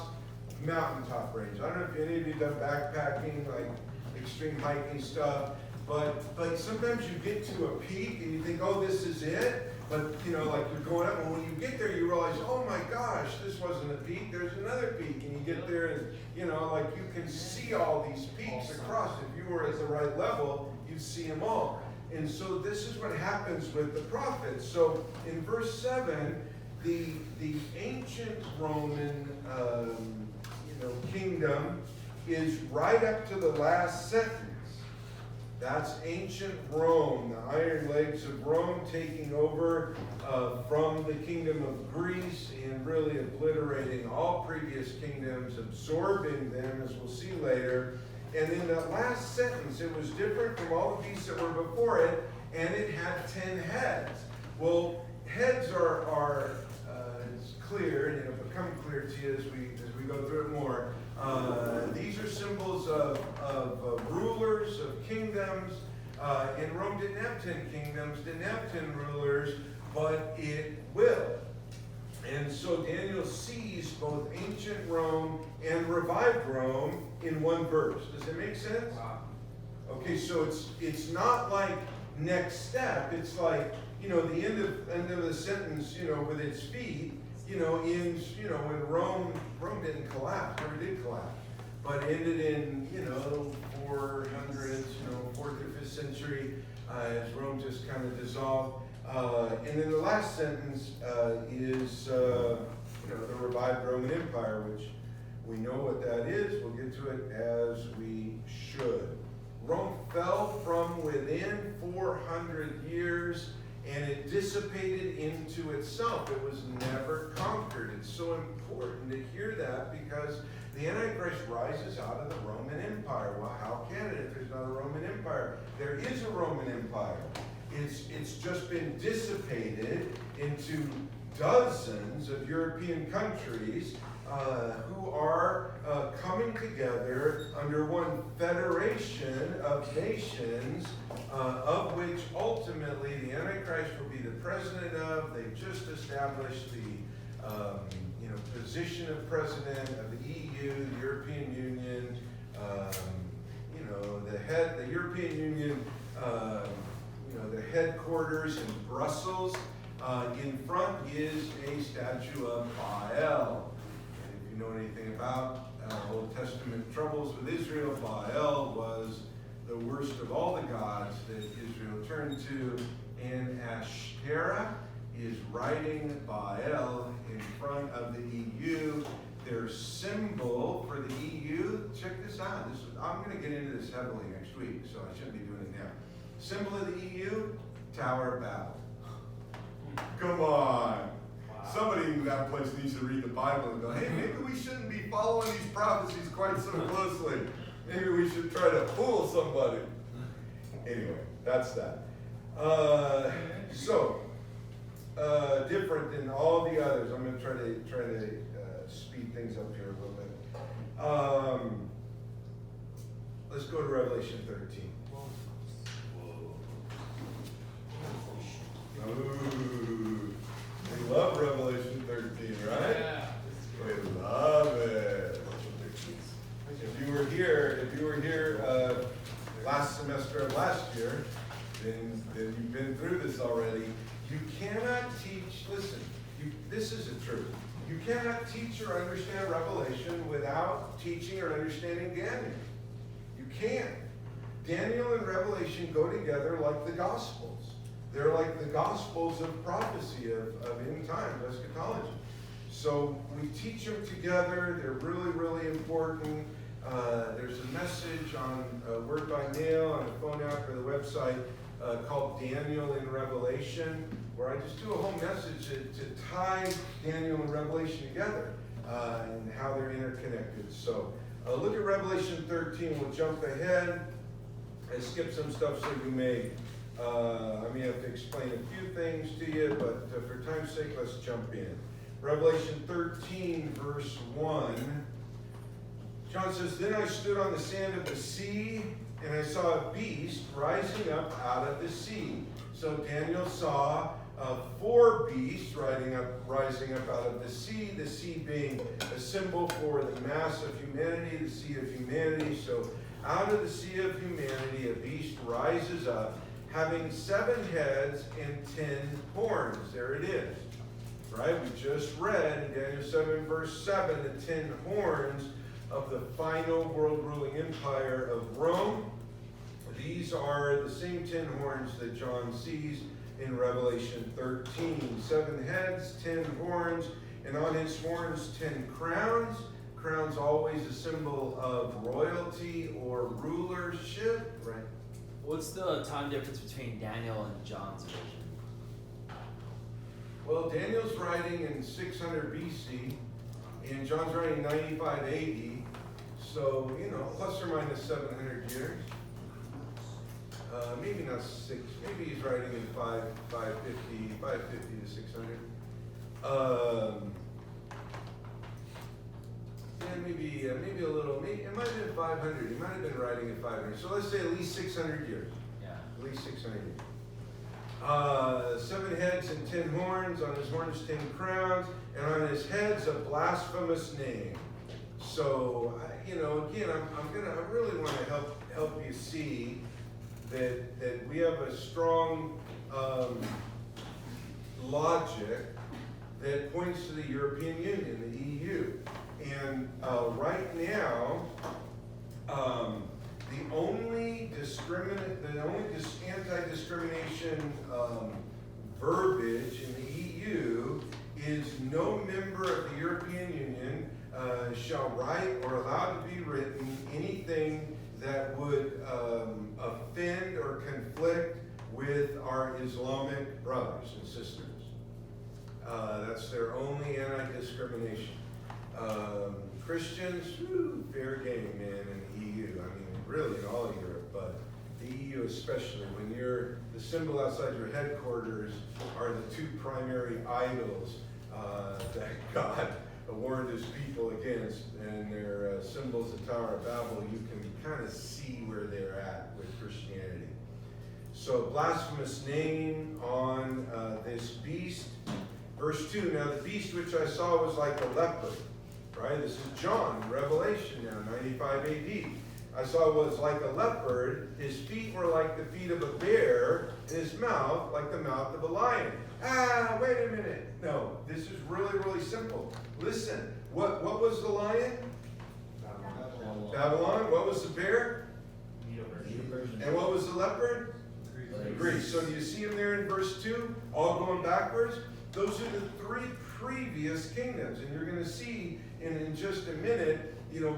mountaintop range. I don't know if any of you have done backpacking, like extreme hiking stuff, but sometimes you get to a peak and you think, oh, this is it. But, like you're going up, and when you get there, you realize, oh my gosh, this wasn't a peak, there's another peak. And you get there and, like you can see all these peaks across. If you were at the right level, you'd see them all. And so this is what happens with the prophets. So in verse 7, the ancient Roman, kingdom is right up to the last sentence. That's ancient Rome, the iron legs of Rome taking over from the kingdom of Greece and really obliterating all previous kingdoms, absorbing them, as we'll see later. And in that last sentence, it was different from all the beasts that were before it, and it had 10 heads. Well, heads are it's clear, and it'll become clear to you as we go through it more. These are symbols of rulers, of kingdoms. And Rome didn't have 10 kingdoms, didn't have 10 rulers, but it will. And so Daniel sees both ancient Rome and revived Rome in one verse. Does it make sense? Wow. Okay, so it's not like next step. It's like, the end of the sentence, with its feet, when Rome didn't collapse, never did collapse, but ended in, 400s, 4th or 5th century, as Rome just kind of dissolved. And then the last sentence is, the revived Roman Empire, which we know what that is. We'll get to it as we should. Rome fell from within 400 years, and it dissipated into itself. It was never conquered. It's so important to hear that because the Antichrist rises out of the Roman Empire. Well, how can it if there's not a Roman Empire? There is a Roman Empire. It's just been dissipated into dozens of European countries who are coming together under one federation of nations, of which ultimately the Antichrist will be the president of. They've just established the position of president of the EU, the European Union, the European Union, the headquarters in Brussels. In front is a statue of Baal. And if you know anything about Old Testament troubles with Israel, Baal was the worst of all the gods that Israel turned to. And Ashtoreth is riding Baal in front of the EU. Their symbol for the EU, check this out. I'm going to get into this heavily next week, so I shouldn't be doing it now. Symbol of the EU, Tower of Babel. Come on. Wow. Somebody in that place needs to read the Bible and go, hey, maybe we shouldn't be following these prophecies quite so closely. Maybe we should try to fool somebody. Anyway, that's that. Different than all the others. I'm going to try to speed things up here a little bit. Let's go to Revelation 13. Ooh, we love Revelation 13, right? Yeah. We love it. If you were here last semester of last year, then you've been through this already. You cannot teach, listen, this is the truth. You cannot teach or understand Revelation without teaching or understanding Daniel. You can't. Daniel and Revelation go together like the Gospels. They're like the Gospels of prophecy, of end times, eschatology. So we teach them together. They're really, really important. There's a message on Word by Mail on a phone app or the website called Daniel in Revelation, where I just do a whole message to tie Daniel and Revelation together and how they're interconnected. So look at Revelation 13. We'll jump ahead and skip some stuff so you may. I may have to explain a few things to you, but for time's sake, let's jump in. Revelation 13, verse 1. John says, Then I stood on the sand of the sea, and I saw a beast rising up out of the sea. So Daniel saw 4 beasts rising up out of the sea being a symbol for the mass of humanity, the sea of humanity. So out of the sea of humanity, a beast rises up, having 7 heads and 10 horns. There it is. Right? We just read in Daniel 7, verse 7, the 10 horns of the final world-ruling empire of Rome. These are the same 10 horns that John sees in Revelation 13. 7 heads, 10 horns, and on his horns 10 crowns. crowns always a symbol of royalty or rulership? Right. What's the time difference between Daniel and John's vision? Well, Daniel's writing in 600 BC, and John's writing 95 AD, so, plus or minus 700 years. Maybe not 6, maybe he's writing in 550 to 600. Maybe a little, it might have been 500, he might have been writing in 500, so let's say at least 600 years. Yeah. At least 600 years. 7 heads and 10 horns, on his horns 10 crowns, and on his heads a blasphemous name. So, again, I really want to help you see that we have a strong logic that points to the European Union, the EU. And right now, the only anti-discrimination verbiage in the EU is no member of the European Union shall write or allow to be written anything that would offend or conflict with our Islamic brothers and sisters. That's their only anti-discrimination. Christians, fair game, man, in the EU. I mean, really in all of Europe, but the EU especially. When the symbol outside your headquarters are the 2 primary idols that God warned his people against, and their symbols of Tower of Babel, you can kind of see where they're at with Christianity. So, blasphemous name on this beast. Verse 2, now the beast which I saw was like a leopard. Right? This is John, Revelation now, 95 AD. I saw it was like a leopard. His feet were like the feet of a bear, and his mouth like the mouth of a lion. Wait a minute. No, this is really, really simple. Listen, what was the lion? Babylon. What was the bear? And what was the leopard? Greece. So do you see him there in verse 2? All going backwards? Those are the 3 previous kingdoms. And you're going to see in just a minute,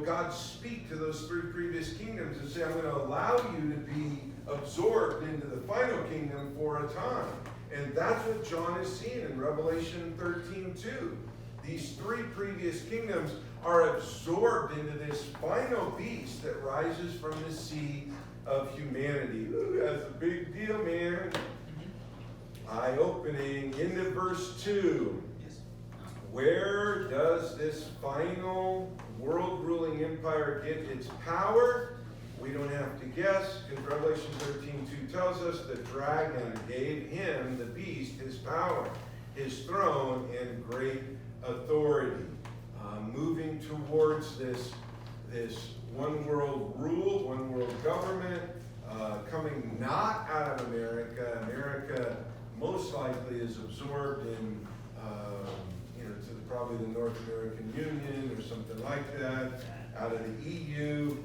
God speak to those 3 previous kingdoms and say, I'm going to allow you to be absorbed into the final kingdom for a time. And that's what John is seeing in Revelation 13:2. These 3 previous kingdoms are absorbed into this final beast that rises from the sea of humanity. Ooh, that's a big deal, man. Eye-opening. Into verse 2. Where does this final world-ruling empire get its power? We don't have to guess, because Revelation 13:2 tells us the dragon gave him, the beast, his power, his throne, and great authority. Moving towards this one world rule, one world government, coming not out of America. America most likely is absorbed in to probably the North American Union or something like that. Out of the EU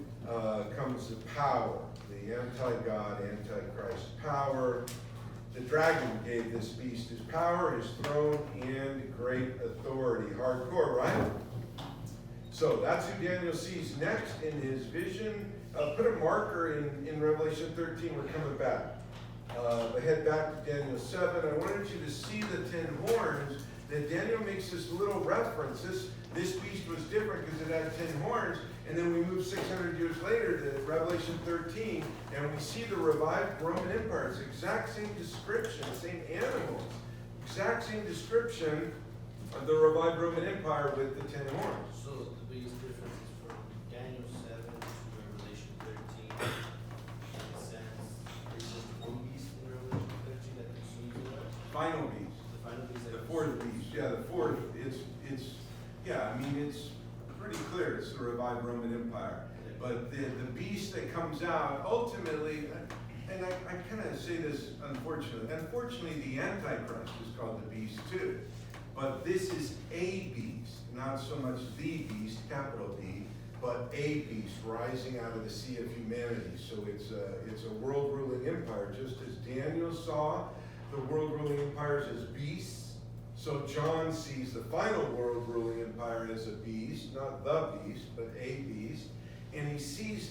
comes the power, the anti-God, anti-Christ power. The dragon gave this beast his power, his throne, and great authority. Hardcore, right? So that's who Daniel sees next in his vision. Put a marker in Revelation 13. We're coming back. Head back to Daniel 7. I wanted you to see the 10 horns that Daniel makes this little reference. This beast was different because it had 10 horns. And then we move 600 years later to Revelation 13, and we see the revived Roman Empire. It's the exact same description, same animals. Exact same description of the revived Roman Empire with the 10 horns. So the biggest difference is from Daniel 7 to Revelation 13. In a sense, there's just one beast in Revelation 13 that consumes the rest. Final beast. The final beast. The 4th beast. Yeah, the 4th. It's pretty clear it's the revived Roman Empire. But the beast that comes out, ultimately, and I kind of say this unfortunately, the Antichrist is called the beast too. But this is a beast, not so much the beast, capital B, but a beast rising out of the sea of humanity. So it's a world-ruling empire, just as Daniel saw the world-ruling empires as beasts, So John sees the final world ruling empire as a beast, not the beast, but a beast. And he sees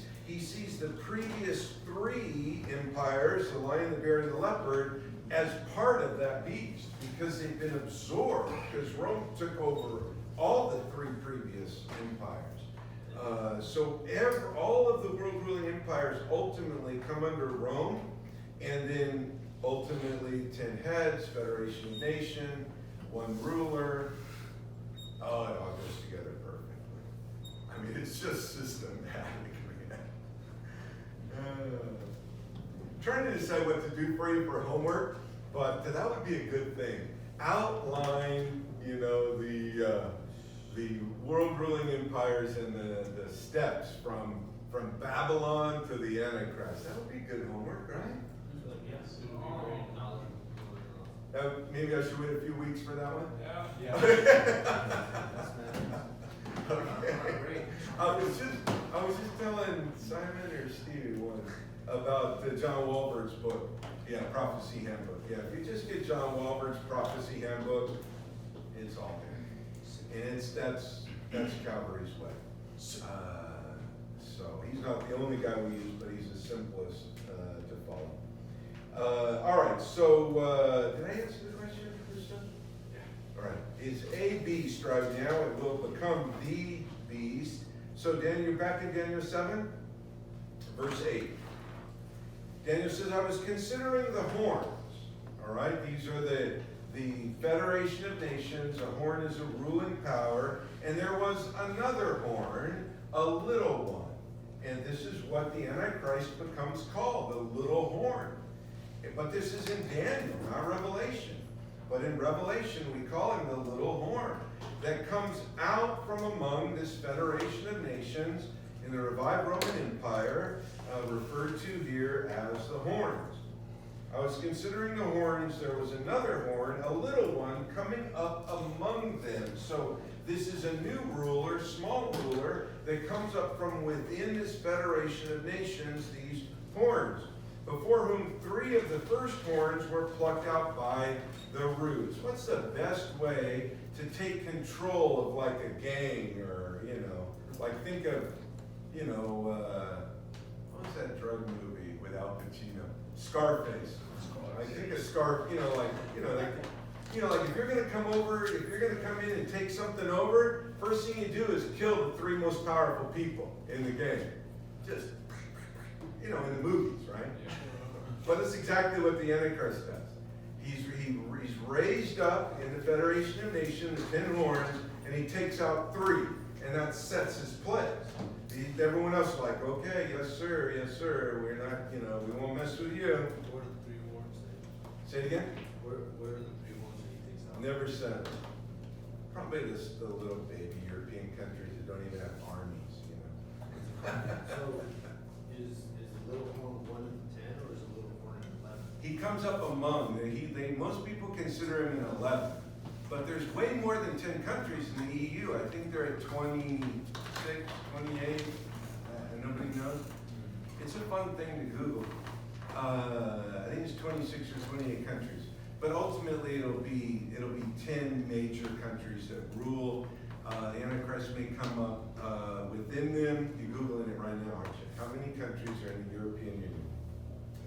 the previous three empires, the lion, the bear, and the leopard, as part of that beast, because they've been absorbed, because Rome took over all the three previous empires. So all of the world ruling empires ultimately come under Rome, and then ultimately 10 heads, Federation of Nations, one ruler. Oh, it all goes together perfectly. I mean, it's just systematic, man. Trying to decide what to do for you for homework, but that would be a good thing. Outline, the world ruling empires and the steps from Babylon to the Antichrist. That would be good homework, right? Yes, it would be very knowledgeable. Maybe I should wait a few weeks for that one? Yeah. That's nice. Okay. I was just telling Simon or Stevie once about John Walbert's book. Yeah, Prophecy Handbook. Yeah, if you just get John Walbert's Prophecy Handbook, it's all there. And that's Calvary's way. So he's not the only guy we use, but he's the simplest to follow. All right, so did I answer the question, Krista? Yeah. All right. Is a beast right now? It will become the beast. So Daniel, you're back in Daniel 7, verse 8. Daniel says, I was considering the horns. All right, these are the Federation of Nations. A horn is a ruling power. And there was another horn, a little one. And this is what the Antichrist becomes called, the little horn. But this is in Daniel, not Revelation. But in Revelation, we call him the little horn that comes out from among this Federation of Nations in the revived Roman Empire, referred to here as the horns. I was considering the horns. There was another horn, a little one, coming up among them. So this is a new ruler, small ruler, that comes up from within this Federation of Nations, these horns, before whom three of the first horns were plucked out by the roots. What's the best way to take control of like a gang, or, like think of, what was that drug movie with Al Pacino? Scarface. I think a like if you're gonna come in and take something over, first thing you do is kill the three most powerful people in the gang. Just, in the movies, right? But that's exactly what the Antichrist does. He's raised up in the Federation of Nations, the 10 horns, and he takes out 3, and that sets his place. Everyone else is like, okay, yes sir, we're not, we won't mess with you. Where are the 3 horns then? Say it again? Where are the 3 horns that he takes out? Never said. Probably the little baby European countries that don't even have armies, So, is the little horn 1 in 10, or is the little horn in 11? He comes up among, most people consider him an 11. But there's way more than 10 countries in the EU. I think they're at 26, 28, and nobody knows. It's a fun thing to Google. I think it's 26 or 28 countries. But ultimately it'll be 10 major countries that rule. The Antichrist may come up within them. You're Googling it right now, aren't you? How many countries are in the European Union?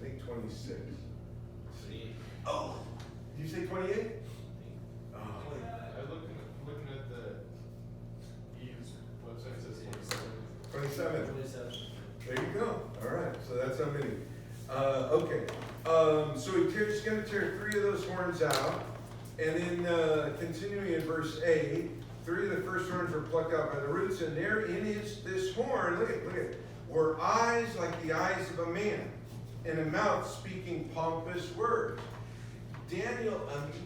I think 26. 28. Oh, did you say 28? I'm looking at the EU's website, it says 27. 27. There you go. All right. So that's how many. Okay. So he's going to tear 3 of those horns out. And then continuing in verse 8, 3 of the first horns were plucked out by the roots. And there in this horn, look at, were eyes like the eyes of a man, and a mouth speaking pompous words. Daniel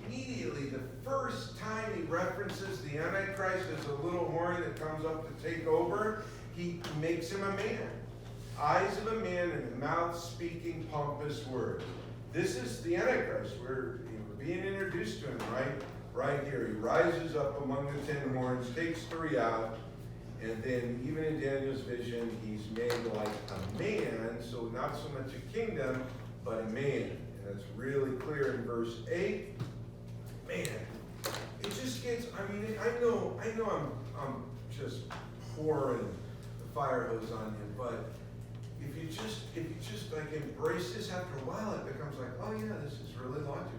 immediately, the first time he references the Antichrist as a little horn that comes up to take over, he makes him a man. Eyes of a man and a mouth speaking pompous words. This is the Antichrist. We're being introduced to him right here. He rises up among the 10 horns, takes 3 out, and then even in Daniel's vision, he's made like a man, so not so much a kingdom, but a man. And that's really clear in verse 8. Man, just gets, I mean, I know I'm just pouring the fire hose on you, but if you just like embrace this after a while, it becomes like, oh yeah, this is really logical.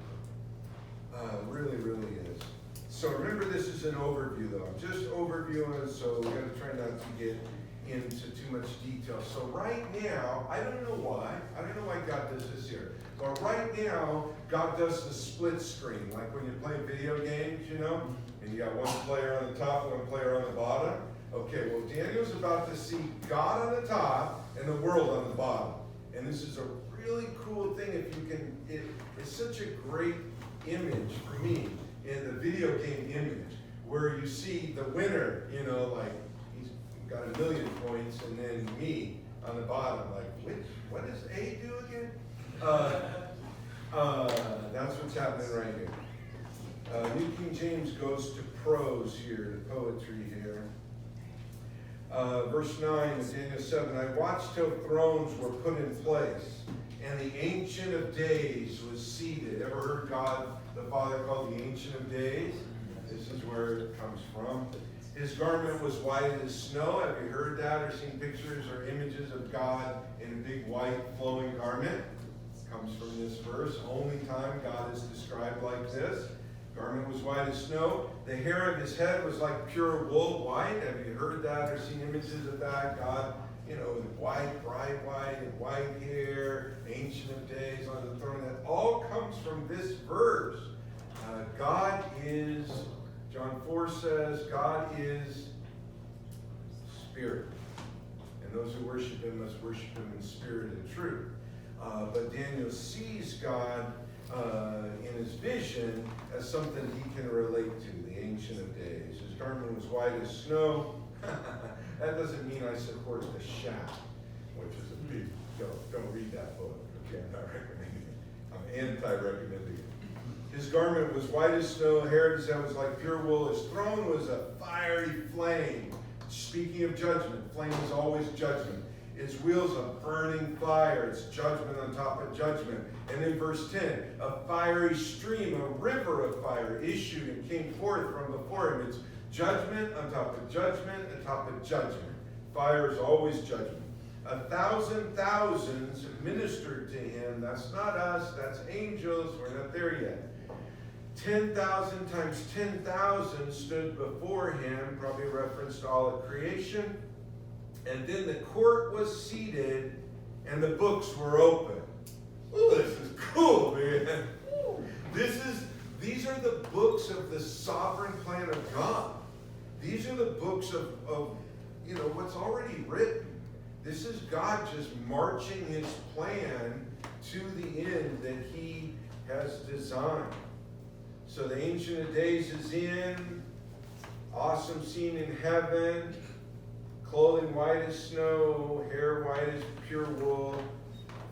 Really, really is. So remember, this is an overview though. I'm just overviewing, so we're gonna try not to get into too much detail. So right now, I don't know why God does this here. But right now, God does the split screen, like when you play video games, you know, and you got one player on the top, one player on the bottom. Okay, well, Daniel's about to see God on the top and the world on the bottom. And this is a really cool thing if you can, it's such a great image for me in the video game image, where you see the winner, you know, like he's got 1 million points, and then me on the bottom, like, what does A do again? That's what's happening right here. New King James goes to prose here, to poetry here. Verse 9 of Daniel 7, I watched till thrones were put in place, and the Ancient of Days was seated. Ever heard God the Father called the Ancient of Days? This is where it comes from. His garment was white as snow. Have you heard that or seen pictures or images of God in a big white flowing garment? It comes from this verse. Only time God is described like this. Garment was white as snow. The hair of his head was like pure wool, white. Have you heard that or seen images of that? God, you know, with white, bright white, and white hair, Ancient of Days on the throne. That all comes from this verse. God is, John 4 says, God is spirit. And those who worship him must worship him in spirit and truth. But Daniel sees God in his vision as something he can relate to, the Ancient of Days. His garment was white as snow. That doesn't mean I support the shaft, which is a big, don't read that book. Okay, I'm not recommending it. I'm anti-recommending it. His garment was white as snow, hair of his head was like pure wool. His throne was a fiery flame. Speaking of judgment, flame is always judgment. Its wheels a burning fire. It's judgment on top of judgment. And then verse 10, a fiery stream, a river of fire issued and came forth from before him. It's judgment on top of judgment on top of judgment. Fire is always judgment. 1,000 thousands ministered to him. That's not us, that's angels. We're not there yet. 10,000 times 10,000 stood before him, probably a reference to all of creation. And then the court was seated, and the books were open. Ooh, this is cool, man. These are the books of the sovereign plan of God. These are the books of you know, what's already written. This is God just marching his plan to the end that he has designed. So the Ancient of Days is in, awesome scene in heaven, clothing white as snow, hair white as pure wool,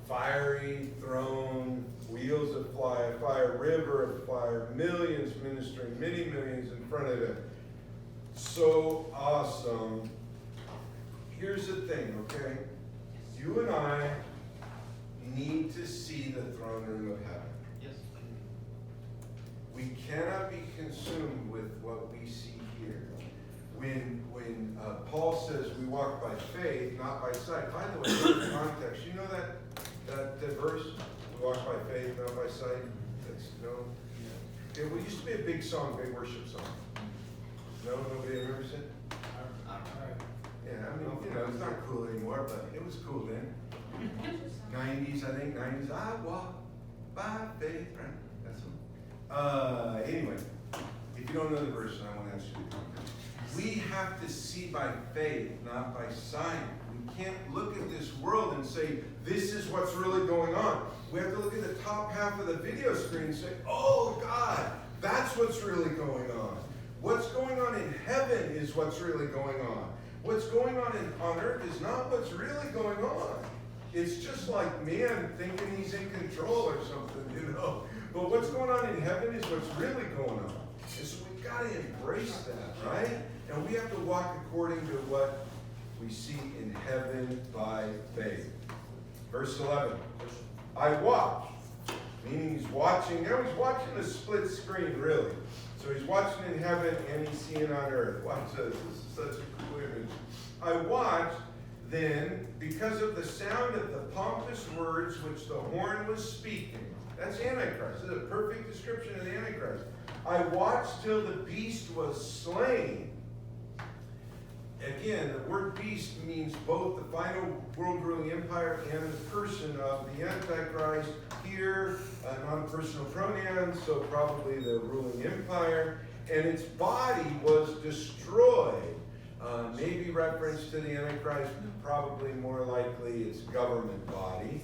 fiery throne, wheels of fire, river of fire, millions ministering, many millions in front of it. So awesome. Here's the thing, okay? You and I need to see the throne room of heaven. Yes. We cannot be consumed with what we see here. When Paul says we walk by faith, not by sight. By the way, in context, you know that verse? We walk by faith, not by sight. That's It used to be a big song, big worship song. No, nobody remembers it. Yeah, I mean, you know, it's not cool anymore, but it was cool then. 90s, I think, 90s. I walk by faith, right? That's one. Anyway, if you don't know the verse, I want to ask you to come. We have to see by faith, not by sight. We can't look at this world and say, this is what's really going on. We have to look at the top half of the video screen and say, oh God, that's what's really going on. What's going on in heaven is what's really going on. What's going on earth is not what's really going on. It's just like man thinking he's in control or something, you know. But what's going on in heaven is what's really going on. And so we've got to embrace that, right? And we have to walk according to what we see in heaven by faith. Verse 11. I watched, meaning he's watching. Now he's watching the split screen, really. So he's watching in heaven and he's seeing on earth. Watch this. This is such a cool image. I watched then, because of the sound of the pompous words which the horn was speaking. That's Antichrist. This is a perfect description of the Antichrist. I watched till the beast was slain. Again, the word beast means both the final world ruling empire and the person of the Antichrist. Here, non-personal pronouns, so probably the ruling empire. And its body was destroyed. Maybe reference to the Antichrist, probably more likely its government body.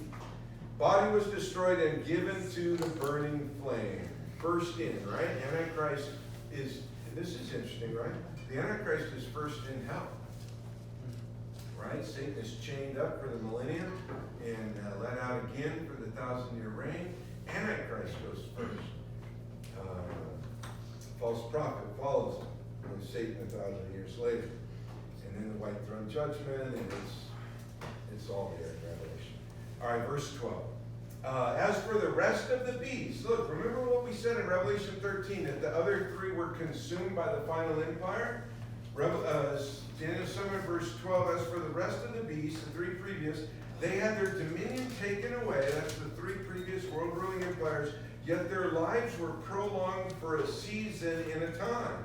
Body was destroyed and given to the burning flame. First in, right? Antichrist is, and this is interesting, right? The Antichrist is first in hell. Right? Satan is chained up for the millennium and let out again for the 1,000-year reign. Antichrist goes first. False prophet follows him. And Satan 1,000 years later. And then the white throne judgment, and it's all there in Revelation. All right, verse 12. As for the rest of the beasts, look, remember what we said in Revelation 13, that the other three were consumed by the final empire? Daniel 7, verse 12, as for the rest of the beasts, the three previous, they had their dominion taken away. That's the three previous world ruling empires, yet their lives were prolonged for a season and a time.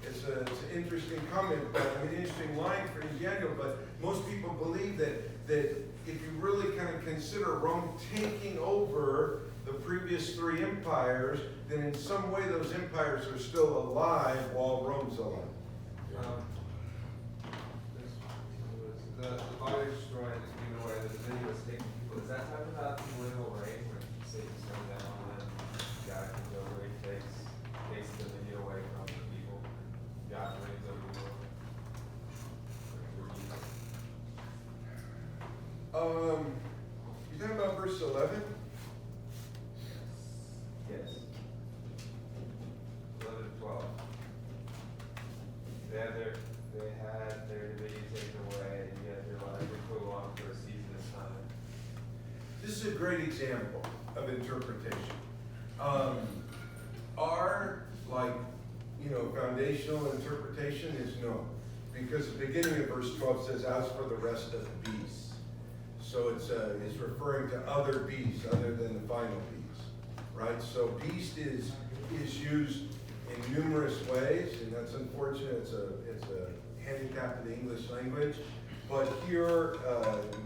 It's an interesting comment, but an interesting line for Daniel, but most people believe that if you really kind of consider Rome taking over the previous three empires, then in some way those empires are still alive while Rome's alive. The body destroyed and given away, the dominion was taken people. Is that talking about the millennial reign when Satan's thrown down on them? God comes over, he takes the dominion away from the people. God reigns over the world. You talking about verse 11? Yes. 11 and 12. They had their dominion taken away, and yet their lives were prolonged for a season of time. This is a great example of interpretation. Our, foundational interpretation is no. Because the beginning of verse 12 says, as for the rest of the beasts. So it's referring to other beasts other than the final beast, right? So beast is used in numerous ways, and that's unfortunate. It's a handicap of the English language. But here,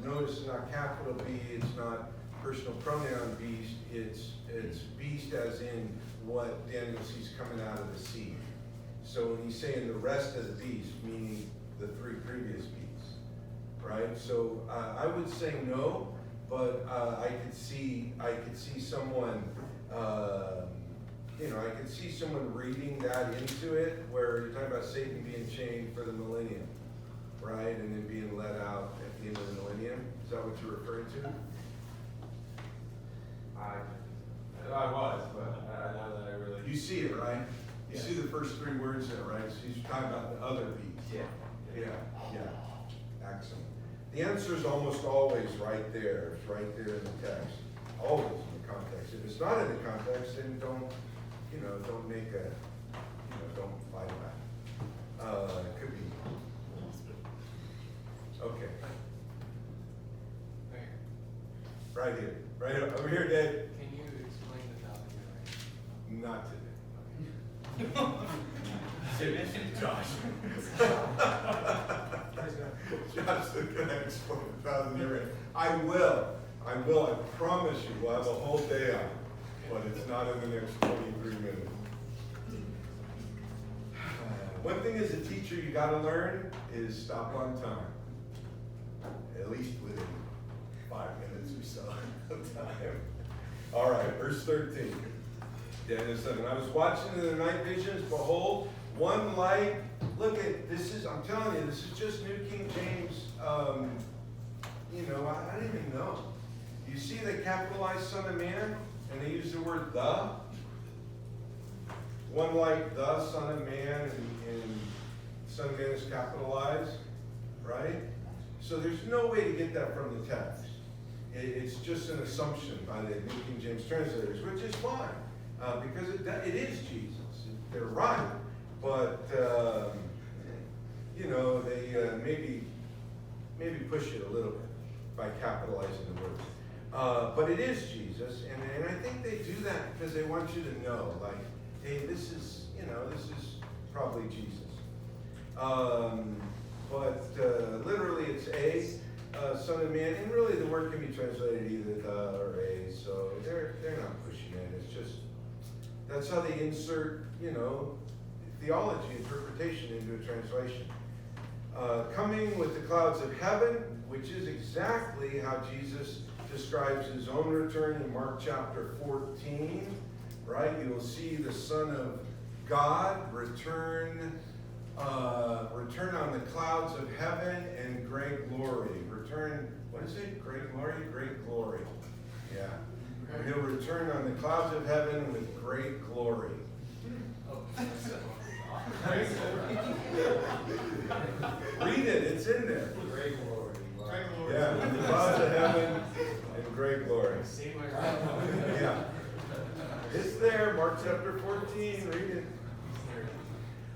notice it's not capital B, it's not personal pronoun beast, it's beast as in what Daniel sees coming out of the sea. So when he's saying the rest of the beast, meaning the three previous beasts, right? So I would say no, but I could see someone, I could see someone reading that into it, where you're talking about Satan being chained for the millennium, right? And then being let out at the end of the millennium. Is that what you're referring to? I was, but now that I really... You see it, right? You Yes. see the first three words there, right? So he's talking about the other beast. Yeah. Yeah. Excellent. The answer is almost always right there. It's right there in the text. Always in the context. If it's not in the context, then don't make don't fight back. It could be. Okay. Right here. Right over here, Dave. Can you explain the 1,000-year reign? Not today. Josh. Josh's gonna explain 1,000-year reign. I will. I promise you, we'll have a whole day on it, but it's not in the next 23 minutes. One thing as a teacher you gotta learn is stop on time. At least within 5 minutes or so of time. All right, verse 13. Daniel 7. I was watching in the night visions, behold, one light. Look at this I'm telling you, this is just New King James. I don't even know. You see they capitalize Son of Man, and they use the word the. One light, the Son of Man, and Son of Man is capitalized, right? So there's no way to get that from the text. It's just an assumption by the New King James translators, which is fine, because it is Jesus. they're right, but they maybe push it a little bit by capitalizing the word. But it is Jesus, and I think they do that because they want you to know, like, hey, this is probably Jesus. But literally it's Son of Man, and really the word can be translated either the or a, so they're not pushing it. It's just, that's how they insert, theology, interpretation into a translation. Coming with the clouds of heaven, which is exactly how Jesus describes his own return in Mark chapter 14, right? You will see the Son of God return on the clouds of heaven in great glory. What is it? Great glory? Great glory. Yeah. He'll return on the clouds of heaven with great glory. Read it, it's in there. Great glory. Yeah, in the clouds of heaven and great glory. Yeah. It's there, Mark chapter 14, read it.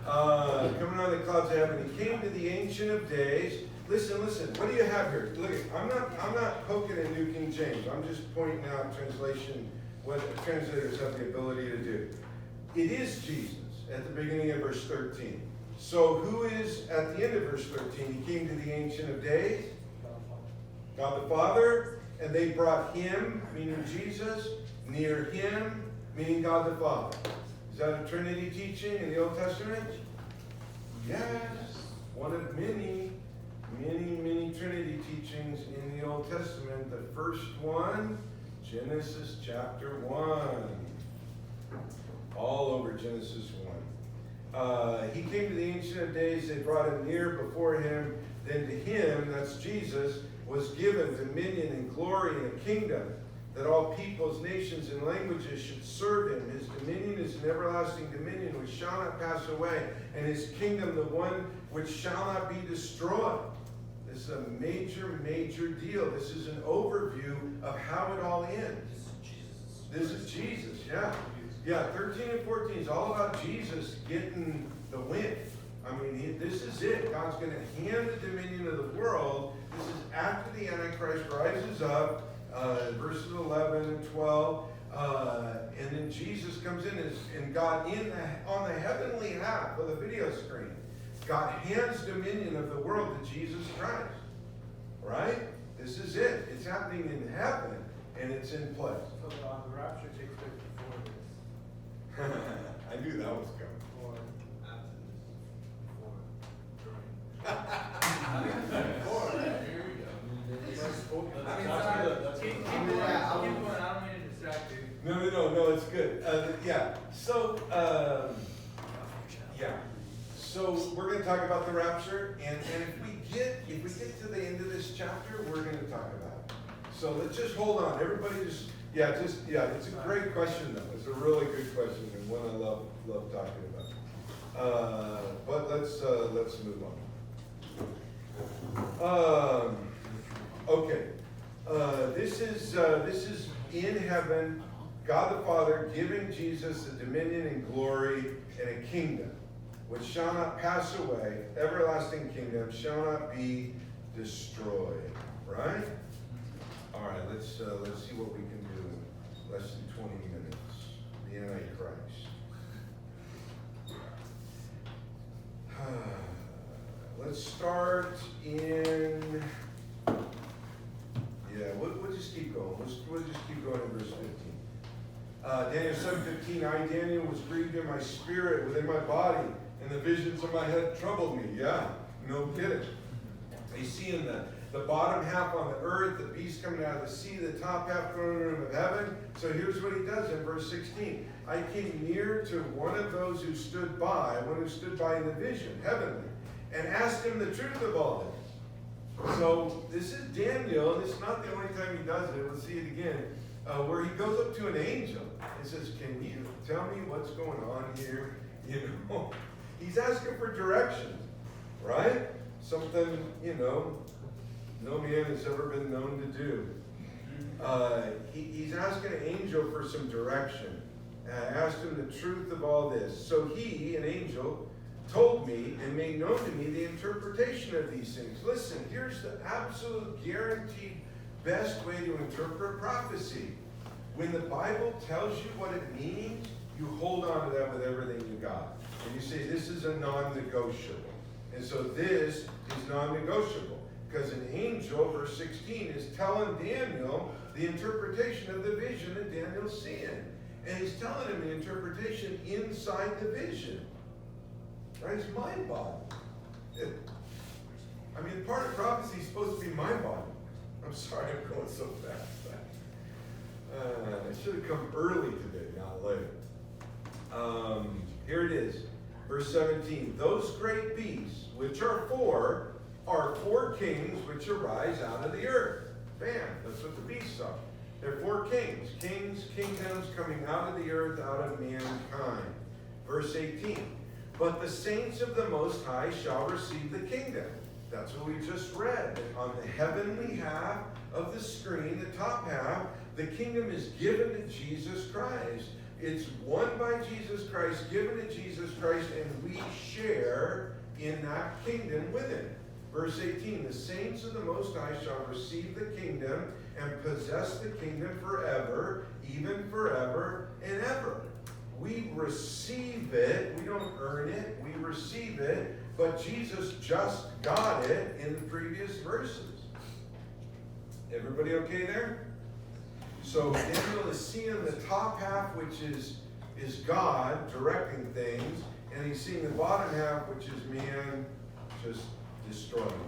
Coming on the clouds of heaven, he came to the Ancient of Days. Listen, what do you have here? Look, I'm not poking at New King James. I'm just pointing out translation, what translators have the ability to do. It is Jesus at the beginning of verse 13. So who is at the end of verse 13? He came to the Ancient of Days, God the Father, and they brought him, meaning Jesus, near him, meaning God the Father. Is that a Trinity teaching in the Old Testament? Yes. One of many Trinity teachings in the Old Testament. The first one, Genesis chapter 1. All over Genesis 1. He came to the Ancient of Days. They brought him near before him. Then to him, that's Jesus, was given dominion and glory and a kingdom, that all peoples, nations, and languages should serve him. His dominion is an everlasting dominion which shall not pass away, and his kingdom the one which shall not be destroyed. This is a major deal. This is an overview of how it all ends. This is Jesus, yeah. Yeah, 13 and 14 is all about Jesus getting the win. I mean, this is it. God's going to hand the dominion of the world. This is after the Antichrist rises up. Verses 11 and 12, and then Jesus comes in, and God on the heavenly half of the video screen, God hands dominion of the world to Jesus Christ. Right? This is it. It's happening in heaven, and it's in place. So the rapture takes place before this, I knew that was coming. or after this, before, during. Before. Here we go. I mean, sorry, keep going. I don't mean to distract you. No, it's good. Yeah. So, So we're going to talk about the rapture, and if we get to the end of this chapter, we're going to talk about it. So let's just hold on. Everybody it's a great question though. It's a really good question and one I love talking about. But let's move on. Okay. This is in heaven, God the Father giving Jesus a dominion and glory and a kingdom which shall not pass away, everlasting kingdom shall not be destroyed. Right? All right, let's see what we can do in less than 20 minutes. The Antichrist. Let's start in. Yeah, we'll just keep going. We'll just keep going in verse 15. Daniel 7:15. I, Daniel, was grieved in my spirit within my body, and the visions of my head troubled me. Yeah, no kidding. You see in the bottom half on the earth, the beast coming out of the sea, the top half throne room of heaven. So here's what he does in verse 16. I came near to one of those who stood by, in the vision, heavenly, and asked him the truth of all this. So this is Daniel, and it's not the only time he does it. We'll see it again, where he goes up to an angel and says, "Can you tell me what's going on here?" You know, he's asking for direction, right? Something, no man has ever been known to do. He's asking an angel for some direction. asked him the truth of all this. So he, an angel, told me and made known to me the interpretation of these things. Listen, here's the absolute guaranteed best way to interpret prophecy. When the Bible tells you what it means, you hold on to that with everything you got. And you say, this is a non-negotiable. And so this is non-negotiable. Because an angel, verse 16, is telling Daniel the interpretation of the vision that Daniel's seeing. And he's telling him the interpretation inside the vision. Right? It's mind-boggling. I mean, part of prophecy is supposed to be mind-boggling. I'm sorry I'm going so fast. I should have come early today, not late. Here it is. Verse 17. Those great beasts, which are four kings which arise out of the earth. Bam, that's what the beasts are. They're four kings. Kingdoms coming out of the earth, out of mankind. Verse 18. But the saints of the Most High shall receive the kingdom. That's what we just read. On the heavenly half of the screen, the top half, the kingdom is given to Jesus Christ. It's won by Jesus Christ, given to Jesus Christ, and we share in that kingdom with him. Verse 18, the saints of the Most High shall receive the kingdom and possess the kingdom forever, even forever and ever. We receive it. We don't earn it. We receive it. But Jesus just got it in the previous verses. Everybody okay there? So Daniel is seeing the top half, which is God directing things, and he's seeing the bottom half, which is man just destroying things.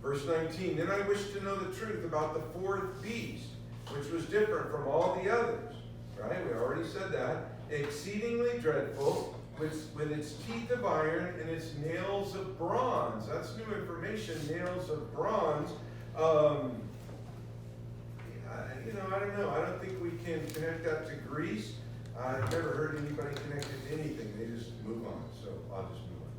Verse 19, then I wish to know the truth about the fourth beast, which was different from all the others. Right? We already said that. Exceedingly dreadful, with its teeth of iron and its nails of bronze. That's new information, nails of bronze. I don't know. I don't think we can connect that to Greece. I've never heard anybody connect it to anything. They just move on. So I'll just move on.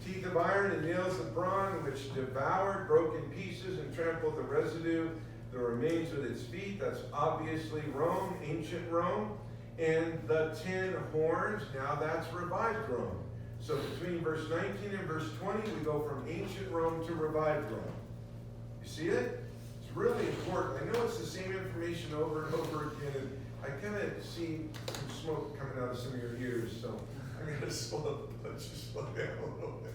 Teeth of iron and nails of bronze, which devoured, broke in pieces, and trampled the residue, the remains with its feet. That's obviously Rome, ancient Rome. And the 10 horns, now that's revived Rome. So between verse 19 and verse 20, we go from ancient Rome to revived Rome. You see it? It's really important. I know it's the same information over and over again, and I kind of see some smoke coming out of some of your ears, so I'm going to slow down a little bit.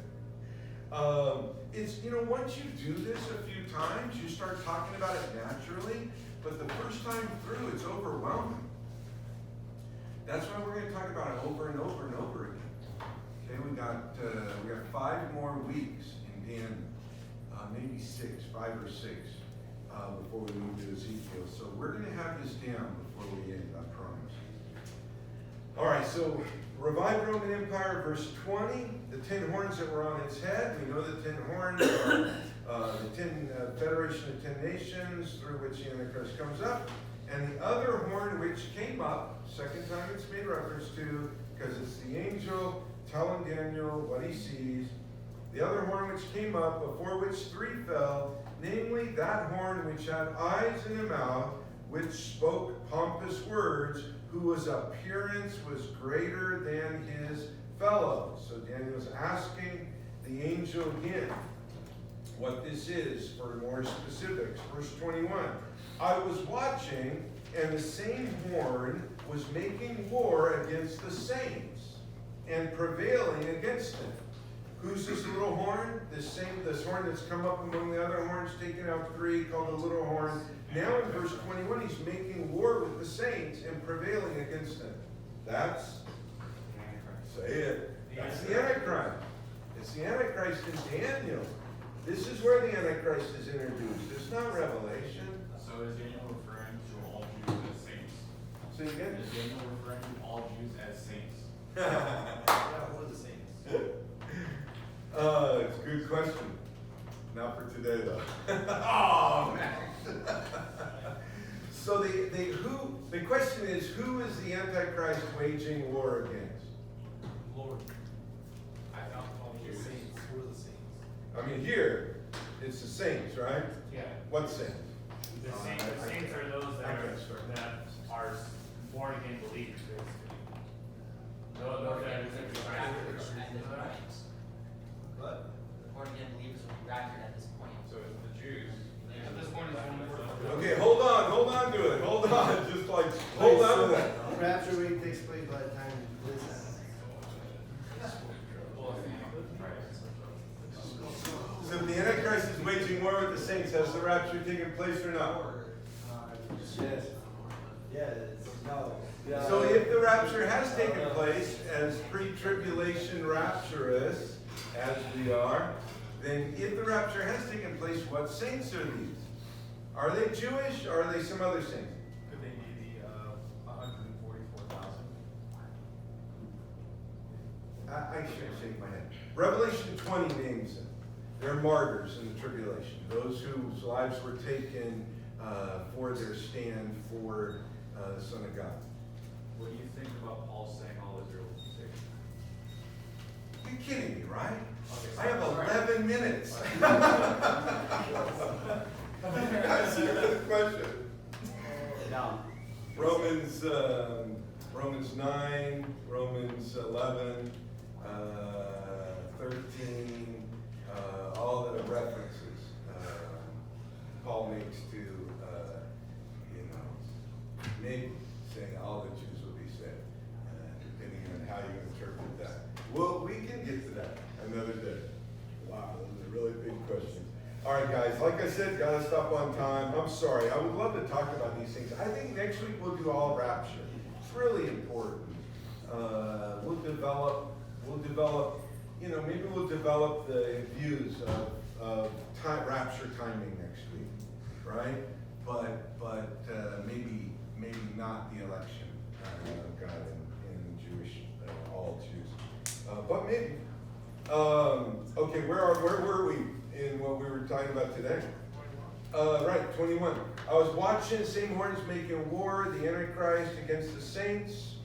Once you do this a few times, you start talking about it naturally, but the first time through, it's overwhelming. That's why we're going to talk about it over and over and over again. Okay, we got 5 more weeks in Daniel, maybe 5 or 6, before we move to Ezekiel. So we're going to have this down before we end, I promise. All right, so revived Roman Empire, verse 20. The 10 horns that were on its head. We know the 10 horns are the 10 Federation of 10 Nations through which the Antichrist comes up. And the other horn which came up, second time it's made reference to, because it's the angel telling Daniel what he sees. The other horn which came up, before which 3 fell, namely that horn which had eyes and a mouth, which spoke pompous words, whose appearance was greater than his fellows. So Daniel's asking the angel again what this is for more specifics. Verse 21. I was watching, and the same horn was making war against the saints and prevailing against them. Who's this little horn? This horn that's come up among the other horns, taking out 3, called the little horn. Now in verse 21, he's making war with the saints and prevailing against them. That's, say it, that's the Antichrist. It's the Antichrist in Daniel. This is where the Antichrist is introduced. It's not Revelation. So is Daniel referring to all Jews as saints? So you get Is Daniel referring to all Jews as saints? Yeah, what are the saints? It's a good question. Not for today, though. Oh, man. So the question is, who is the Antichrist waging war against? Lord. I found all The Jews. saints. Who are the saints? I mean, here, it's the saints, right? Yeah. What saints? The saints are those that are born again believers, basically. Those that are Believers accepted are Christ. raptured at this point. But, The born again believers will be raptured at this point. So it's the Jews. At this point, it's only for. Okay, hold on to it, hold on, just like, hold on to that. rapture rate takes place by the time this happens. So if the Antichrist is waging war with the saints, has the rapture taken place or not? Yes. Yeah, it's, no. So if the rapture has taken place as pre-tribulation rapturous, as we are, then if the rapture has taken place, what saints are these? Are they Jewish or are they some other saints? Could they be the 144,000? I should shake my head. Revelation 20 names them. They're martyrs in the tribulation. Those whose lives were taken for their stand for the Son of God. What do you think about Paul saying all Israel will be saved? You're kidding me, right? Okay, I have 11 minutes. That's a question. No. Romans 9, Romans 11, 13, all the references Paul makes to, maybe saying all the Jews will be saved, depending on how you interpret that. Well, we can get to that another day. Wow, those are really big questions. All right, guys, like I said, gotta stop on time. I'm sorry, I would love to talk about these things. I think next week we'll do all rapture. It's really important. We'll develop, maybe we'll develop the views of rapture timing next week, right? But maybe not the election of God in Jewish, all Jews. But maybe. Okay, where were we in what we were talking about today? Right, 21. I was watching same horns making war, the Antichrist against the saints,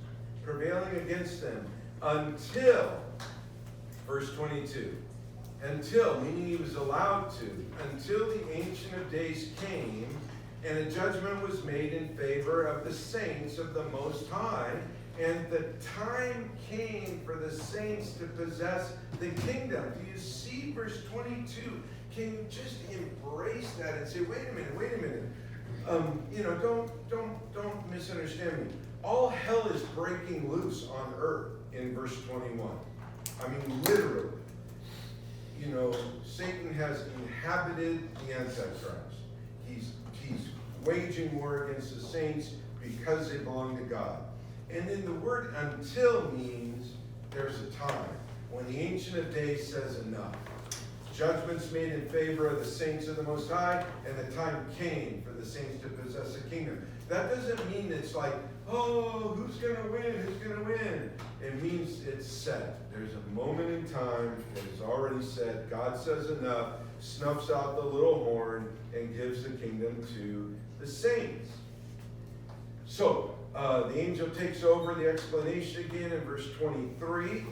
prevailing against them, until, verse 22. Until, meaning he was allowed to, until the Ancient of Days came, and a judgment was made in favor of the saints of the Most High, and the time came for the saints to possess the kingdom. Do you see verse 22? Can you just embrace that and say, wait a minute. Don't misunderstand me. All hell is breaking loose on earth in verse 21. I mean, literally. Satan has inhabited the Antichrist. He's waging war against the saints because they belong to God. And then the word until means there's a time when the Ancient of Days says enough. Judgments made in favor of the saints of the Most High, and the time came for the saints to possess the kingdom. That doesn't mean it's like, oh, who's going to win? It means it's set. There's a moment in time that is already set. God says enough, snuffs out the little horn, and gives the kingdom to the saints. So, the angel takes over the explanation again in verse 23.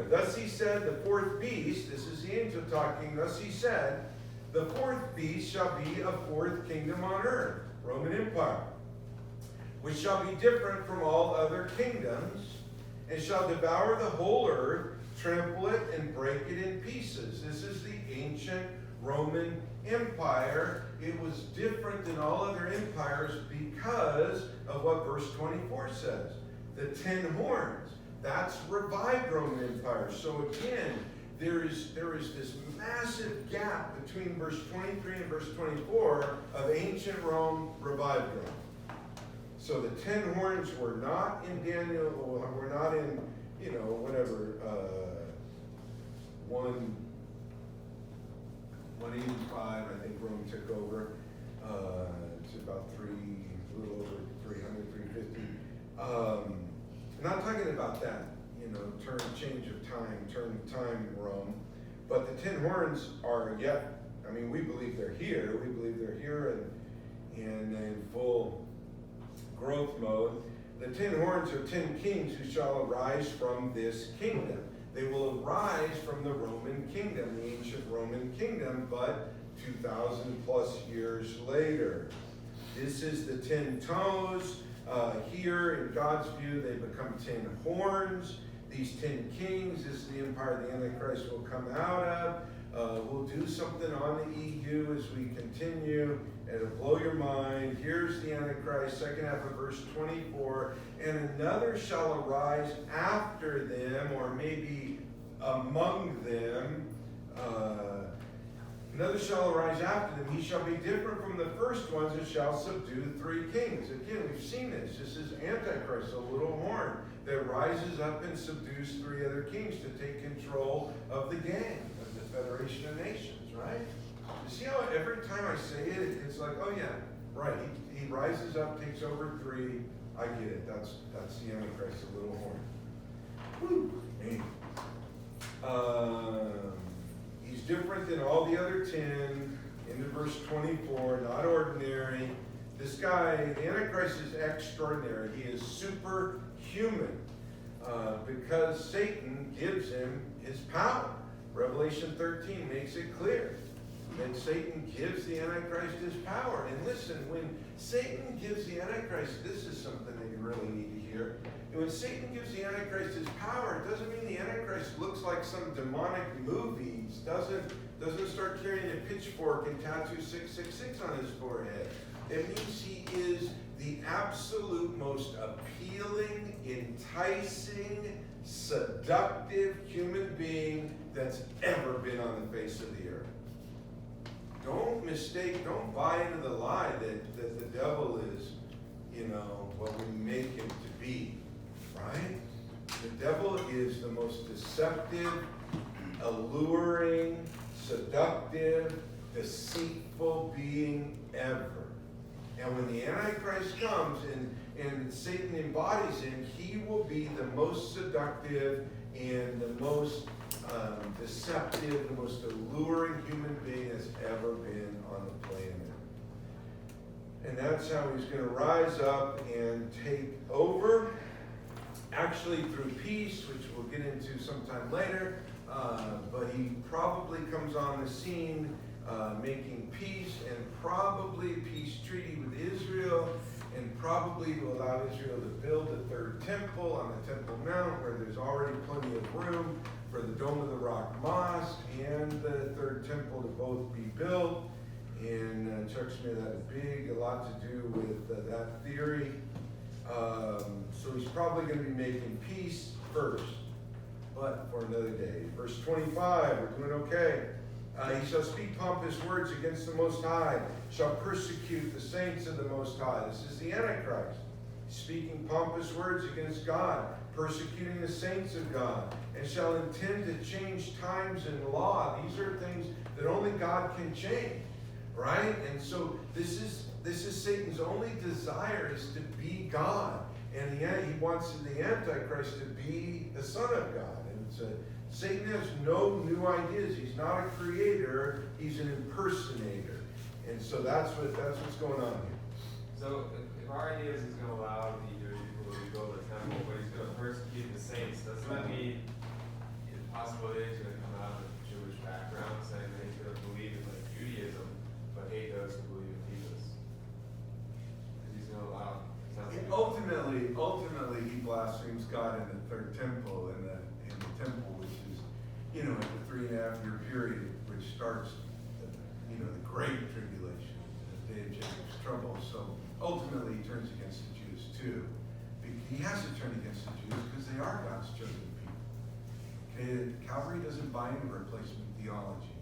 Thus he said, the fourth beast, this is the angel talking, thus he said, the fourth beast shall be a fourth kingdom on earth, Roman Empire, which shall be different from all other kingdoms, and shall devour the whole earth, trample it, and break it in pieces. This is the ancient Roman Empire. It was different than all other empires because of what verse 24 says. The 10 horns. That's revived Roman Empire. So again, there is this massive gap between verse 23 and verse 24 of ancient Rome, revived Rome. So the 10 horns were not in Daniel, were not in, 185, I think Rome took over. It's about a little over 300, 350. Not talking about that, change of time Rome. But the 10 horns are yet, we believe they're here. We believe they're here and in full growth mode. The 10 horns are 10 kings who shall arise from this kingdom. They will arise from the Roman kingdom, the ancient Roman kingdom, but 2,000 plus years later. This is the 10 toes. Here, in God's view, they become 10 horns. These 10 kings is the empire the Antichrist will come out of. We'll do something on the EU as we continue. It'll blow your mind. Here's the Antichrist, second half of verse 24. And another shall arise after them, or maybe among them. Another shall arise after them. He shall be different from the first ones and shall subdue 3 kings. Again, we've seen this. This is Antichrist, a little horn that rises up and subdues 3 other kings to take control of the gang, of the Federation of Nations, right? You see how every time I say it, it's like, oh yeah, right. He rises up, takes over 3. I get it. That's the Antichrist, a little horn. Woo. Man. He's different than all the other 10. Into verse 24, not ordinary. This guy, the Antichrist, is extraordinary. He is superhuman because Satan gives him his power. Revelation 13 makes it clear that Satan gives the Antichrist his power. And listen, when Satan gives the Antichrist, this is something that you really need to hear. And when Satan gives the Antichrist his power, it doesn't mean the Antichrist looks like some demonic movies, doesn't start carrying a pitchfork and tattoo 666 on his forehead. It means he is the absolute most appealing, enticing, seductive human being that's ever been on the face of the earth. Don't buy into the lie that the devil is, what we make him to be, right? The devil is the most deceptive, alluring, seductive, deceitful being ever. And when the Antichrist comes and Satan embodies him, he will be the most seductive and the most deceptive, the most alluring human being that's ever been on the planet. And that's how he's going to rise up and take over, actually through peace, which we'll get into sometime later. But he probably comes on the scene making peace, and probably a peace treaty with Israel, and probably to allow Israel to build a 3rd temple on the Temple Mount, where there's already plenty of room for the Dome of the Rock Mosque and the 3rd temple to both be built. And Chuck Smith had a lot to do with that theory. So he's probably going to be making peace first, but for another day. Verse 25, we're doing okay. He shall speak pompous words against the Most High, shall persecute the saints of the Most High. This is the Antichrist, speaking pompous words against God, persecuting the saints of God, and shall intend to change times and law. These are things that only God can change, right? And so this is Satan's only desire, is to be God. And he wants the Antichrist to be the Son of God. And Satan has no new ideas. He's not a creator. He's an impersonator. And so that's what's going on here. So if our idea is he's going to allow the Jewish people to rebuild the temple, but he's going to persecute the saints, doesn't that mean it's possible that he's going to come out of a Jewish background, saying that he's going to believe in like Judaism, but hate those who believe in Jesus? Because he's going to allow. Ultimately, he blasphemes God in the 3rd temple, in the temple, which is, in the 3.5-year period, which starts, the Great Tribulation, the day of Jacob's trouble. So ultimately, he turns against the Jews too. He has to turn against the Jews because they are God's chosen people. Okay, Calvary doesn't buy into replacement theology,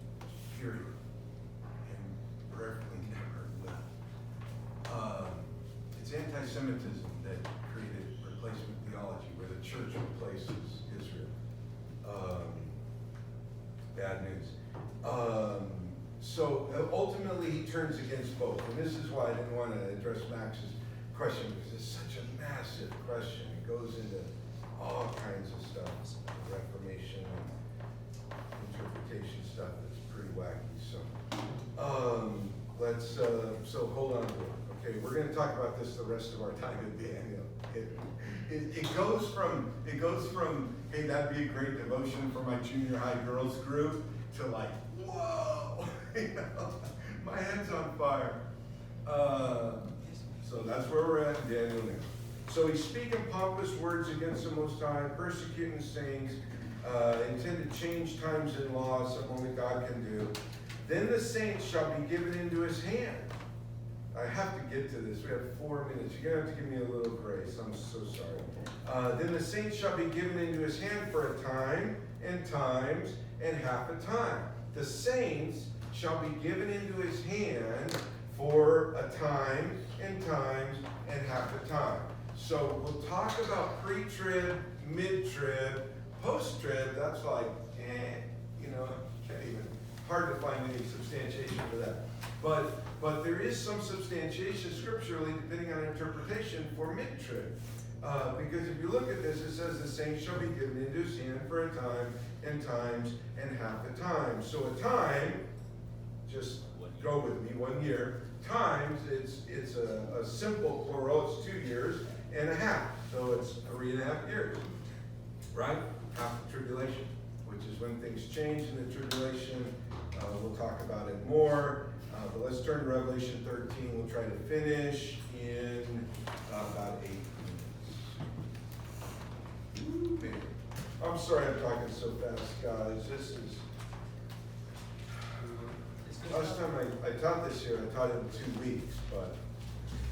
period, and prayerfully never will. It's anti-Semitism that created replacement theology, where the church replaces Israel. Bad news. So ultimately, he turns against both. And this is why I didn't want to address Max's question, because it's such a massive question. It goes into all kinds of stuff, Reformation and interpretation stuff that's pretty wacky. So hold on to it. Okay, we're going to talk about this the rest of our time in Daniel. It goes from hey, that'd be a great devotion for my junior high girls group, to like, whoa, my head's on fire. That's where we're at in Daniel now. So he's speaking pompous words against the Most High, persecuting saints, intend to change times and laws, something only God can do. Then the saints shall be given into his hand. I have to get to this. We have 4 minutes. You're going to have to give me a little grace. I'm so sorry. Then the saints shall be given into his hand for a time, and times, and half a time. The saints shall be given into his hand for a time, and times, and half a time. So we'll talk about pre-trib, mid-trib, post-trib. That's like, can't even, hard to find any substantiation for that. But there is some substantiation scripturally, depending on interpretation, for mid-trib. Because if you look at this, it says the saints shall be given into his hand for a time, and times, and half a time. So a time, just go with me, 1 year. Times, it's a simple plural, it's 2 years and a half. So it's 3.5 years, right? Half the tribulation, which is when things change in the tribulation. We'll talk about it more. But let's turn to Revelation 13. We'll try to finish in about 8 minutes. Ooh, man. I'm sorry I'm talking so fast, guys. This is... Last time I taught this year, I taught it in 2 weeks, but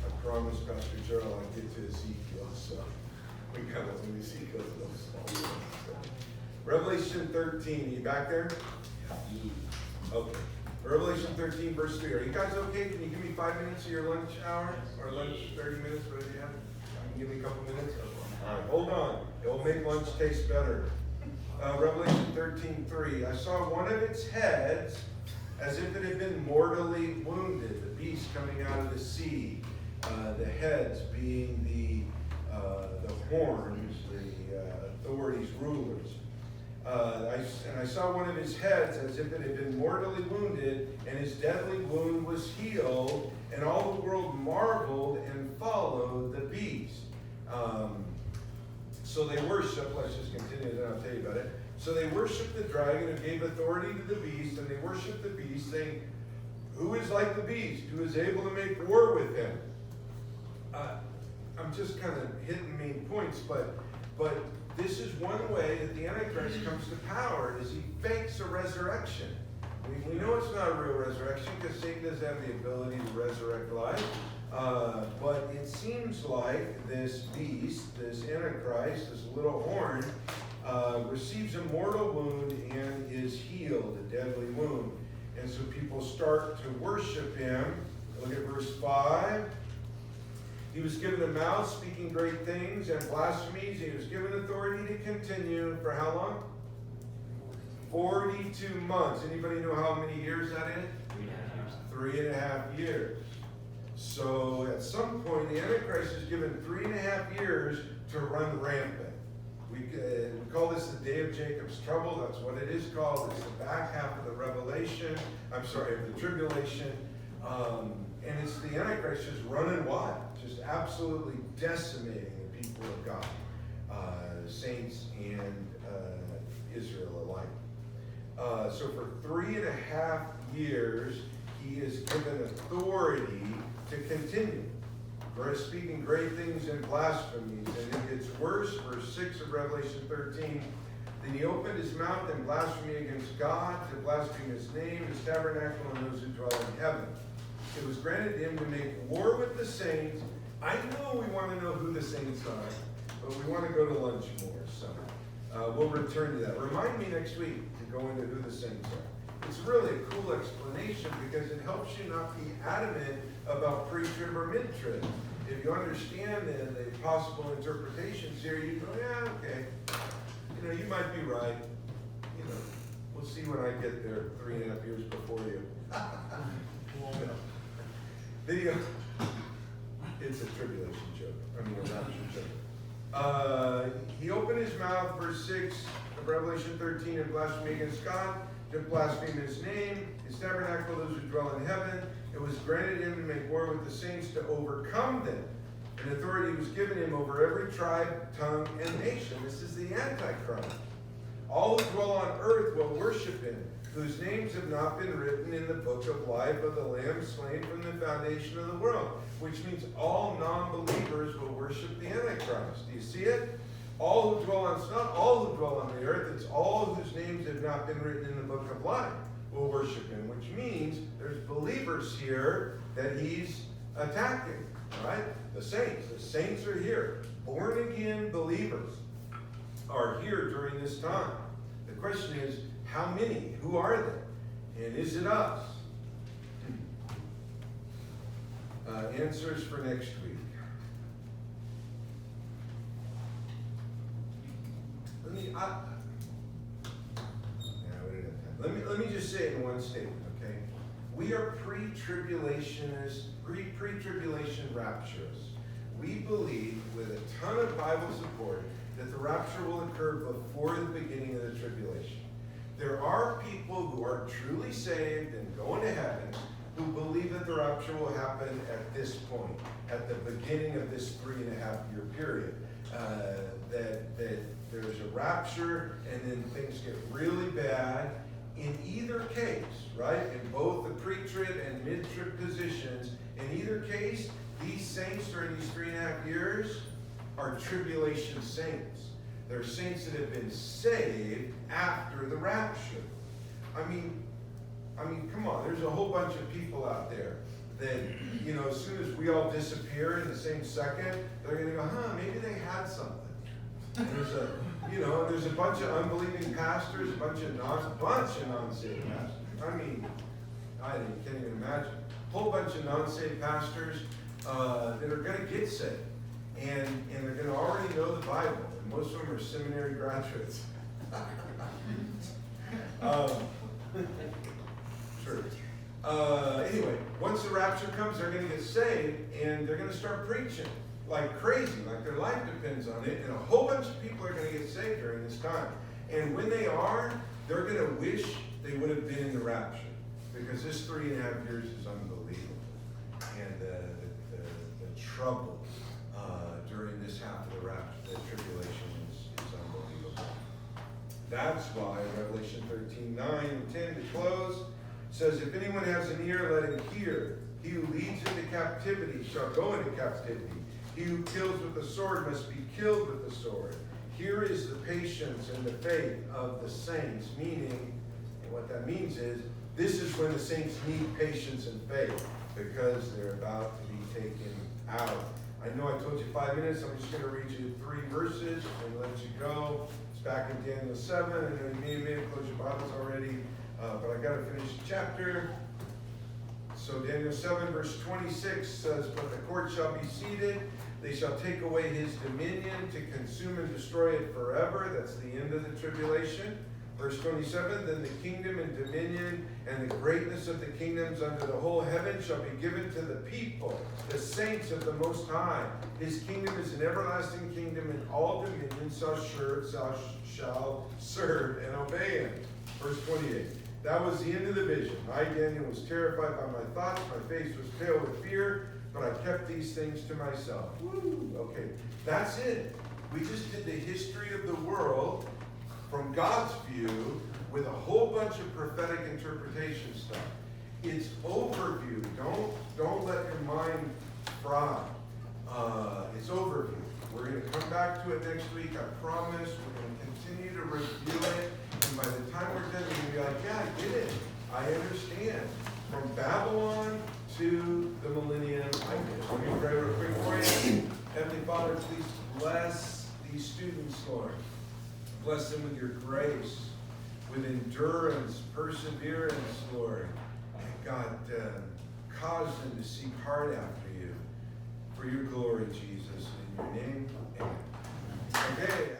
I promised Pastor Gerald I'd get to Ezekiel, so we got to Ezekiel a little small. So. Revelation 13, are you back there? Okay. Revelation 13, verse 3. Are you guys okay? Can you give me 5 minutes of your lunch hour? Or lunch, 30 minutes, whatever you have? Can you give me a couple minutes? All right, hold on. It will make lunch taste better. Revelation 13, 3. I saw one of its heads as if it had been mortally wounded, the beast coming out of the sea, the heads being the horns, the authorities, rulers. And I saw one of his heads as if it had been mortally wounded, and his deadly wound was healed, and all the world marveled and followed the beast. So they worshiped, let's just continue, then I'll tell you about it. So they worshiped the dragon who gave authority to the beast, and they worshiped the beast, saying, who is like the beast, who is able to make war with him? I'm just kind of hitting main points, but this is one way that the Antichrist comes to power, is he fakes a resurrection. We know it's not a real resurrection because Satan doesn't have the ability to resurrect life. But it seems like this beast, this Antichrist, this little horn, receives a mortal wound and is healed, a deadly wound. And so people start to worship him. Look at verse 5. He was given a mouth speaking great things and blasphemies. He was given authority to continue for how long? 42 months. Anybody know how many years that is? 3.5 years. So at some point, the Antichrist is given 3.5 years to run rampant. We call this the day of Jacob's trouble. That's what it is called. It's the back half of the Revelation. I'm sorry, of the tribulation. And it's the Antichrist just running wild, just absolutely decimating the people of God, saints and Israel alike. So for 3.5 years, he is given authority to continue. Speaking great things and blasphemies, and it gets worse. Verse 6 of Revelation 13. Then he opened his mouth in blasphemy against God, to blaspheme his name, his tabernacle, and those who dwell in heaven. It was granted him to make war with the saints. I know we want to know who the saints are, but we want to go to lunch more, so we'll return to that. Remind me next week to go into who the saints are. It's really a cool explanation because it helps you not be adamant about pre-trib or mid-trib. If you understand the possible interpretations here, you go, yeah, okay. You might be right. We'll see when I get there 3.5 years before you. It's a tribulation joke. I mean, a rapture joke. He opened his mouth, verse 6 of Revelation 13, and blasphemy against God, to blaspheme his name, his tabernacle, those who dwell in heaven. It was granted him to make war with the saints to overcome them. And authority was given him over every tribe, tongue, and nation. This is the Antichrist. All who dwell on earth will worship him. whose names have not been written in the book of life of the Lamb slain from the foundation of the world. Which means all non-believers will worship the Antichrist. Do you see it? All who dwell on, it's not all who dwell on the earth, it's all whose names have not been written in the book of life will worship him. Which means there's believers here that he's attacking. Right? The saints are here. Born again believers are here during this time. The question is, how many? Who are they? And is it us? Answers for next week. We don't have time. Let me just say it in one statement, okay? We are pre-tribulationists, pre-tribulation rapturists. We believe with a ton of Bible support that the rapture will occur before the beginning of the tribulation. There are people who are truly saved and going to heaven who believe that the rapture will happen at this point, at the beginning of this 3.5-year period. That there's a rapture and then things get really bad. In either case, right, in both the pre-trib and mid-trib positions, in either case, these saints during these 3.5 years are tribulation saints. They're saints that have been saved after the rapture. I mean, come on, there's a whole bunch of people out there that, as soon as we all disappear in the same second, they're going to go, maybe they had something. And there's a bunch of unbelieving pastors, a bunch of non-saved pastors. I can't even imagine. A whole bunch of non-saved pastors that are going to get saved. And they're going to already know the Bible. And most of them are seminary graduates. Sure. Anyway, once the rapture comes, they're going to get saved, and they're going to start preaching like crazy, like their life depends on it, and a whole bunch of people are going to get saved during this time. And when they are, they're going to wish they would have been in the rapture, because this 3.5 years is unbelievable. And the trouble during this half of the rapture, the tribulation is unbelievable. That's why Revelation 13:9-10 to close says, if anyone has an ear, let him hear. He who leads into captivity shall go into captivity. He who kills with the sword must be killed with the sword. Here is the patience and the faith of the saints, meaning, and what that means is, this is when the saints need patience and faith, because they're about to be taken out. I know I told you 5 minutes, I'm just going to read you 3 verses and let you go. It's back in Daniel 7, and then you may have closed your Bibles already, but I got to finish the chapter. So Daniel 7 verse 26 says, but the court shall be seated. They shall take away his dominion to consume and destroy it forever. That's the end of the tribulation. Verse 27, then the kingdom and dominion and the greatness of the kingdoms under the whole heaven shall be given to the people, the saints of the Most High. His kingdom is an everlasting kingdom, and all dominions shall serve and obey him. Verse 28. That was the end of the vision. I, Daniel, was terrified by my thoughts. My face was pale with fear, but I kept these things to myself. Woo! Okay, that's it. We just did the history of the world from God's view with a whole bunch of prophetic interpretation stuff. It's overview. Don't let your mind fry. It's overview. We're going to come back to it next week, I promise. We're going to continue to review it. And by the time we're done, you're going to be like, yeah, I get it. I understand. From Babylon to the millennium, I get it. Let me pray real quick for you. Heavenly Father, please bless these students, Lord. Bless them with your grace, with endurance, perseverance, Lord. And God, cause them to seek hard after you. For your glory, Jesus. In your name, amen. Okay.